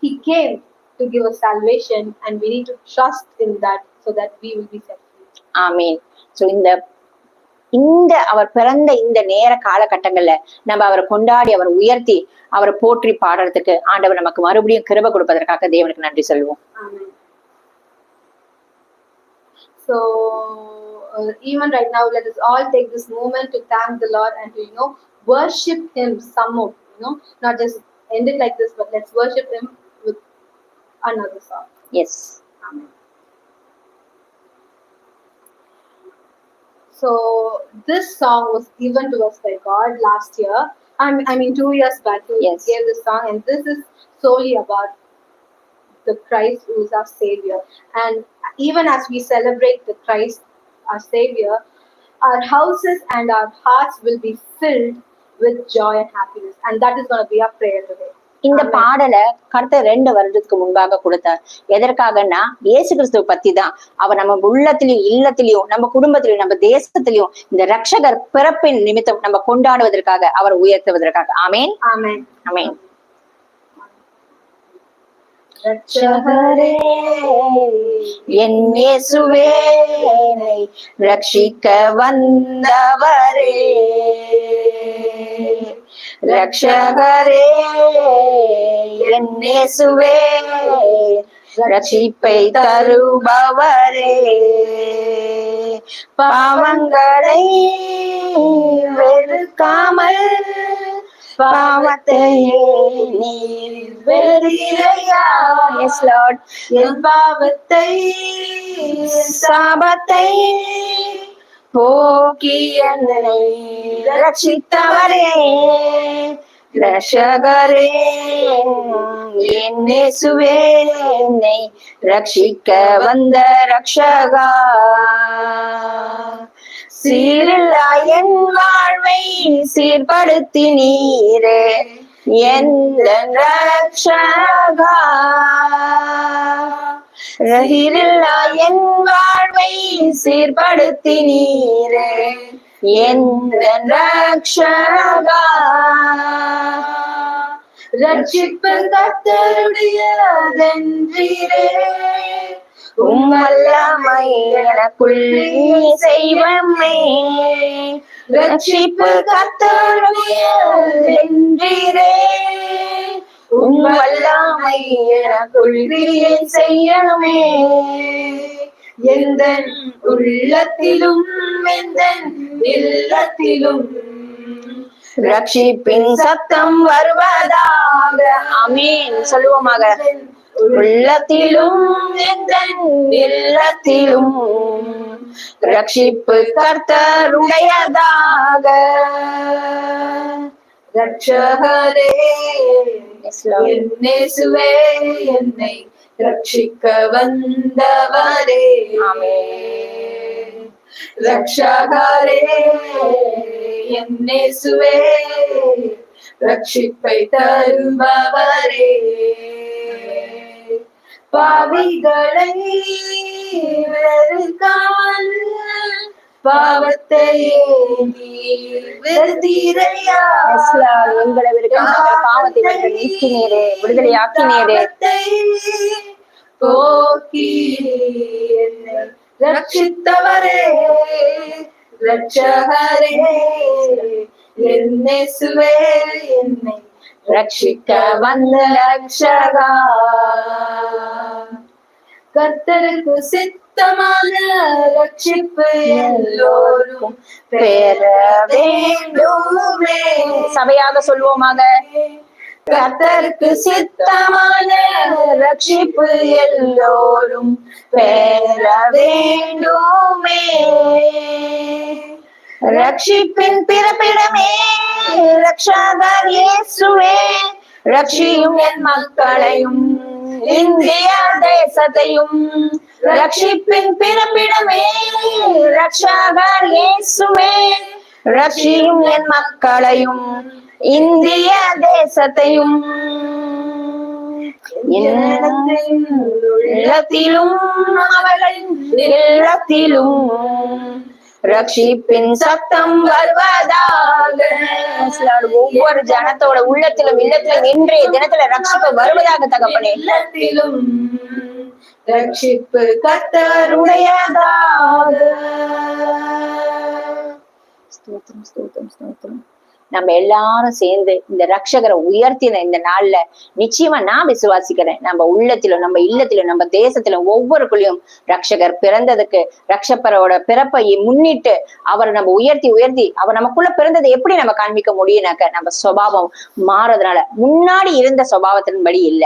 he came to give us salvation, and we need to trust in that so that we will be set free. Amen. So இந்த அவர் பிறந்த இந்த நேர காலகட்டங்கள்ல நம்ம அவரை கொண்டாடி, அவரை உயர்த்தி, அவரை போற்றி பாடுறதுக்கு ஆண்டவர் நமக்கு மறுபடியும் கிருபை கொடுப்பதற்காக தேவனுக்கு நன்றி சொல்லுவோம். So even right now, let us all take this moment to thank the Lord and to worship him some more. Not just end it like this, but let's worship him with another song. Yes. Amen. So this song was given to us by God last year. I mean 2 years back he gave this song, and this is solely about the Christ who is our Savior. And even as we celebrate the Christ our Savior, our houses and our hearts will be filled with joy and happiness. And that is going to be our prayer today. இந்த பாடலை கர்த்தர் 2 வருடத்துக்கு முன்பாக கொடுத்தார். எதற்காகன்னா இயேசு கிறிஸ்துவ பத்தி தான். அவர் நம்ம உள்ளத்திலையும் இல்லத்திலையும் நம்ம குடும்பத்திலையும் நம்ம தேசத்திலையும் இந்த ரட்சகர் பிறப்பின் நிமித்தம் நம்ம கொண்டாடுவதற்காக அவர் உயர்த்துவதற்காக. ஆமென், Amen. ஆமென். ரட்சகரே என் இயேசுவே என்னை ரட்சிக்க வந்தவரே, ரட்சகரே என் இயேசுவே ரட்சிப்பை தருபவரே, பாவங்களை வெறுக்காமல் பாவத்தையே நீர் வெறுதிரையா. எஸ் லார்ட், என் பாவத்தை சாபத்தை போக்கி என்னை ரட்சித்தவரே, ரட்சகரே என் இயேசுவே என்னை ரட்சிக்க வந்த ரட்சகா, சீரில்லா என் வாழ்வை சீர்படுத்தி நீரே எந்த ரட்சகா, ரகிரில்லா என் வாழ்வை சீர்படுத்தி நீரே எந்த ரட்சகா, ரட்சிப்பு கர்த்தருடையதென்றீரே, உம்மல்லமை எனக்குள் செய்வமே, ரட்சிப்பு கர்த்தருடையதென்றீரே, உம்மல்லமை எனக்குள் செய்யணுமே, எந்தன் உள்ளத்திலும் எந்தன் இல்லத்திலும் ரட்சிப்பின் சத்தம் வருவதாக. ஆமென், சொல்லுவோமாக. உள்ளத்திலும் எந்தன் இல்லத்திலும் ரட்சிப்பு கர்த்தருடையதாக. ரட்சகரே என் இயேசுவே என்னை ரட்சிக்க வந்தவரே, ஆமென். ரட்சகரே என் இயேசுவே ரட்சிப்பை தருபவரே, பாவிகளை வெறுக்காமல் பாவத்தையே நீர் வெறுத்தீரையா. எங்களை வெறுக்காமல் பாவத்தை வென்று நீக்கினீரே, விடுதலையாக்கினீரே, போக்கி என்னை ரட்சித்தவரே, ரட்சகரே என் இயேசுவே என்னை ரட்சிக்க வந்த ரட்சகா, கர்த்தருக்கு சித்தமான ரட்சிப்பு எல்லோரும் பெற வேண்டுமே. சபையாக சொல்வோமாக. கர்த்தருக்கு சித்தமான ரட்சிப்பு எல்லோரும் பெற வேண்டுமே, ரட்சிப்பின் பிறப்பிடமே ரட்சகர் இயேசுவே, ரட்சியும் என் மக்களையும் இந்திய தேசத்தையும், ரட்சிப்பின் பிறப்பிடமே ரட்சகர் இயேசுவே, ரட்சியும் என் மக்களையும் இந்திய தேசத்தையும், உள்ளத்திலும் அவர்களின் இல்லத்திலும் ரட்சிப்பின் சத்தம் வருவதாக. ஒவ்வொரு ஜனத்தோட உள்ளத்திலும் இல்லத்திலும் இன்றைய தினத்துல ரட்சிப்பு வருவதாக தகப்பனே. இல்லத்திலும் ரட்சிப்பு கர்த்தருடையதாக. ஸ்தோத்திரம், ஸ்தோத்திரம், ஸ்தோத்திரம். நம்ம எல்லாரும் சேர்ந்து இந்த ரட்சகரை உயர்த்தின இந்த நாள்ல நிச்சயமா நான் விசுவாசிக்கிறேன், நம்ம உள்ளத்திலும் நம்ம இல்லத்திலும் நம்ம தேசத்திலும் ஒவ்வொருக்குள்ளயும் ரட்சகர் பிறந்ததுக்கு ரட்சகரோட பிறப்பை முன்னிட்டு அவரை நம்ம உயர்த்தி உயர்த்தி அவர் நமக்குள்ள பிறந்ததை எப்படி நம்ம காண்பிக்க முடியும்னாக்க நம்ம சுபாவம் மாறதுனால. முன்னாடி இருந்த சுபாவத்தின்படி இல்ல,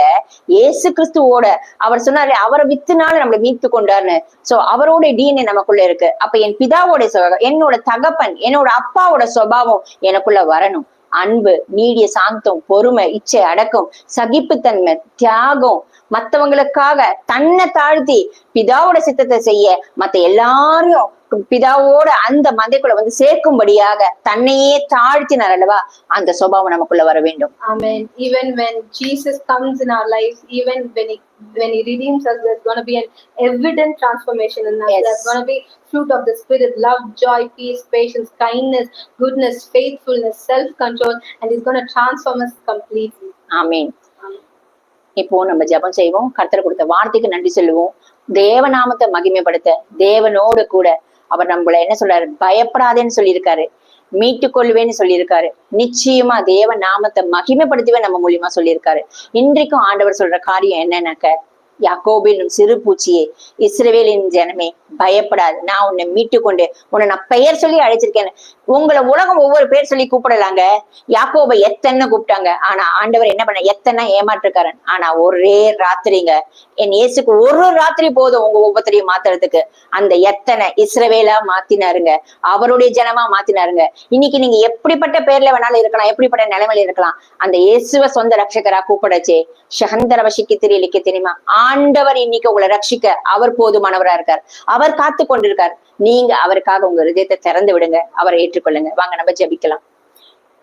இயேசு கிறிஸ்துவோட அவர் சொன்னாரு அவரை வித்துனால நம்மளை மீட்டு கொண்டாருன்னு. சோ அவரோட DNA நமக்குள்ள இருக்கு. அப்ப என் பிதாவோட என்னோட தகப்பன் என்னோட அப்பாவோட சுபாவம் எனக்குள்ள வரணும். அன்பு, நீடிய சாந்தம், பொறுமை, இச்சை அடக்கம், சகிப்புத்தன்மை, தியாகம், மத்தவங்களுக்காக தன்னை தாழ்த்தி பிதாவோட சித்தத்தை செய்ய மத்த எல்லாரையும் பிதாவோட அந்த மந்தைக்குள்ள வந்து சேர்க்கும்படியாக தன்னையே தாழ்த்தினார் அல்லவா, அந்த சுபாவம் நமக்குள்ள வர வேண்டும். Amen. Even when Jesus comes in our lives, even when he redeems us, there's going to be an evident transformation in us. Yes. There's going to be fruit of the spirit, love, joy, peace, patience, kindness, goodness, faithfulness, self-control, and he's going to transform us completely. ஆமீன். இப்போ நம்ம ஜெபம் செய்வோம். கர்த்தர் கொடுத்த வார்த்தைக்கு நன்றி சொல்லுவோம். தேவநாமத்தை மகிமைப்படுத்த தேவனோடு கூட அவர் நம்மள என்ன சொல்றாரு, பயப்படாதேன்னு சொல்லியிருக்காரு, மீட்டுக் கொள்வேன்னு சொல்லியிருக்காரு. நிச்சயமா தேவ நாமத்தை மகிமைப்படுத்தவே நம்ம மூலியமா சொல்லியிருக்காரு. இன்றைக்கும் ஆண்டவர் சொல்ற காரியம் என்னன்னாக்க, யாக்கோபின் சிறு பூச்சியே, இஸ்ரவேலின் ஜனமே பயப்படாது, நான் உன்னை மீட்டு கொண்டு உன்னை நான் பெயர் சொல்லி அழைச்சிருக்கேன். உங்களை உலகம் ஒவ்வொரு பேர் சொல்லி கூப்பிடலாங்க. யாக்கோபை எத்தனை கூப்பிட்டாங்க, ஆனா ஆண்டவர் என்ன பண்ண, எத்தனை ஏமாற்றுக்காரன். ஆனா ஒரே ராத்திரிங்க, என் இயேசுக்கு ஒரு ராத்திரி போதும் உங்க ஒவ்வொருத்தரையும் மாத்துறதுக்கு. அந்த எத்தனை இஸ்ரவேலா மாத்தினாருங்க, அவருடைய ஜனமா மாத்தினாருங்க. இன்னைக்கு நீங்க எப்படிப்பட்ட பேர்ல வேணாலும் இருக்கலாம், எப்படிப்பட்ட நிலைமையில இருக்கலாம், அந்த இயேசுவ சொந்த ரட்சகரா கூப்பிடச்சே சகந்தர வசிக்கு தெரியலிக்க தெரியுமா, ஆண்டவர் இன்னைக்கு உங்களை ரட்சிக்க அவர் போதுமானவரா இருக்கார். அவர் காத்து கொண்டிருக்கார். நீங்க அவருக்காக உங்க ஹிருதயத்தை திறந்து விடுங்க, அவரை ஏற்றுக்கொள்ளுங்க. வாங்க நம்ம ஜெபிக்கலாம்.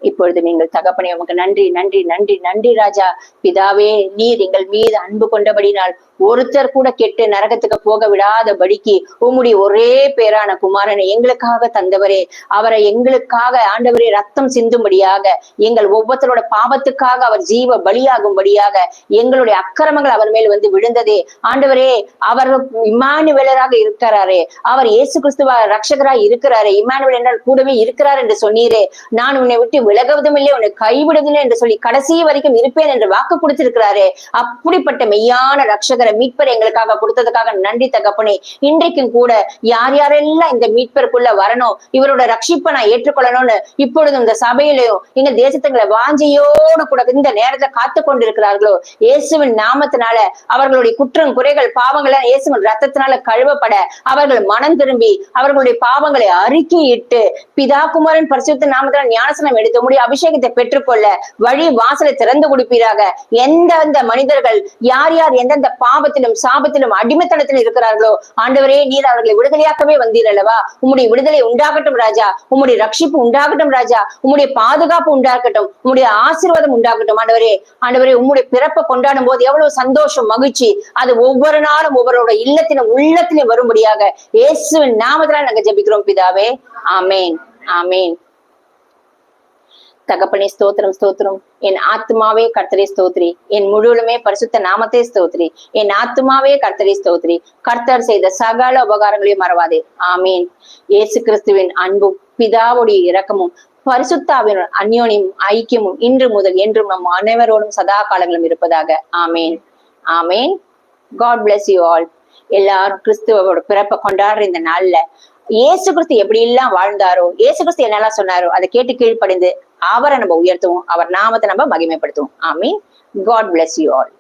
இப்பொழுது நீங்கள் தகப்பனே உமக்கு நன்றி நன்றி நன்றி நன்றி ராஜா. பிதாவே, நீர் எங்கள் மீது அன்பு கொண்டபடினால் ஒருத்தர் கூட கெட்டு நரகத்துக்கு போக விடாதபடிக்கு உம்முடைய ஒரே பேரான குமாரனை எங்களுக்காக தந்தவரே, அவரை எங்களுக்காக ஆண்டவரே ரத்தம் சிந்தும்படியாக, எங்கள் ஒவ்வொருத்தரோட பாவத்துக்காக அவர் ஜீவ பலியாகும்படியாக, எங்களுடைய அக்கிரமங்கள் அவர் மேல் வந்து விழுந்ததே ஆண்டவரே. அவர் இம்மானுவேலராக இருக்கிறாரே, அவர் இயேசு கிறிஸ்துவ ரட்சகராய் இருக்கிறாரே, இம்மானுவேல் என்றால் கூடவே இருக்கிறார் என்று சொன்னீரே. நான் உன்னை விட்டு விலகுவதும் இல்லை, உன்னை கைவிடுவதில்லை என்று சொல்லி கடைசி வரைக்கும் இருப்பேன் என்று வாக்கு கொடுத்திருக்கிறாரே. அப்படிப்பட்ட மெய்யான ரட்சகரை மீட்பர் எங்களுக்காக கொடுத்ததுக்காக நன்றி தகப்பனே. இன்றைக்கும் கூட யார் யாரெல்லாம் இந்த மீட்பருக்குள்ள வரணும், இவரோட ரட்சிப்பை நான் ஏற்றுக்கொள்ளணும்னு இப்பொழுதும் இந்த சபையிலையும் எங்க தேசத்துங்களை வாஞ்சையோடு கூட இந்த நேரத்தை காத்து கொண்டிருக்கிறார்களோ, இயேசுவின் நாமத்தினால அவர்களுடைய குற்றம் குறைகள் பாவங்களை இயேசுவின் ரத்தத்தினால கழுவப்பட அவர்கள் மனம் திரும்பி அவர்களுடைய பாவங்களை அறிக்கையிட்டு பிதா குமாரன் பரிசுத்த நாமத்தினால் ஞானஸ்நானம் எடுத்து முடிய அபிஷேகத்தை பெற்றுக்கொள்ள வழி வாசலை திறந்து கொடுப்பீராக. எந்தெந்த மனிதர்கள் யார் யார் எந்தெந்த பாவத்திலும் சாபத்திலும் அடிமைத்தனத்தில் இருக்கிறார்களோ ஆண்டவரே, நீர் அவர்களை விடுதலையாக்கவே வந்தீர் அல்லவா. உம்முடைய விடுதலை உண்டாகட்டும் ராஜா, உம்முடைய ரட்சிப்பு உண்டாகட்டும் ராஜா, உம்முடைய பாதுகாப்பு உண்டாகட்டும், உம்முடைய ஆசீர்வாதம் உண்டாகட்டும் ஆண்டவரே. ஆண்டவரே, உம்முடைய பிறப்பை கொண்டாடும் போது எவ்வளவு சந்தோஷம் மகிழ்ச்சி, அது ஒவ்வொரு நாளும் ஒவ்வொருவரோட இல்லத்திலும் உள்ளத்திலும் வரும்படியாக இயேசுவின் நாமத்தினால் நாங்க ஜெபிக்கிறோம் பிதாவே. ஆமேன் ஆமேன். தகப்பனே ஸ்தோத்திரம் ஸ்தோத்திரம். என் ஆத்மாவே கர்த்தரை ஸ்தோத்ரி, என் முழுவலுமே பரிசுத்த நாமத்தை ஸ்தோத்ரி. என் ஆத்மாவே கர்த்தரை ஸ்தோத்ரி, கர்த்தர் செய்த சகல உபகாரங்களையும் மறவாதே. ஆமீன். இயேசு கிறிஸ்துவின் அன்பும் பிதாவுடைய இரக்கமும் பரிசுத்தாவின் அந்யோனியும் ஐக்கியமும் இன்று முதல் என்றும் நம் அனைவரோடும் சதா காலங்களும் இருப்பதாக. ஆமேன் ஆமேன். God bless you all. எல்லாரும் கிறிஸ்துவோட பிறப்பை கொண்டாடுற இந்த நாள்ல இயேசு கிறிஸ்து எப்படி எல்லாம் வாழ்ந்தாரோ, இயேசு கிறிஸ்து என்னெல்லாம் சொன்னாரோ அதை கேட்டு கீழ்ப்படிந்து அவரை நம்ம உயர்த்துவோம், அவர் நாமத்தை நம்ம மகிமைப்படுத்துவோம். ஆமீன். God bless you all.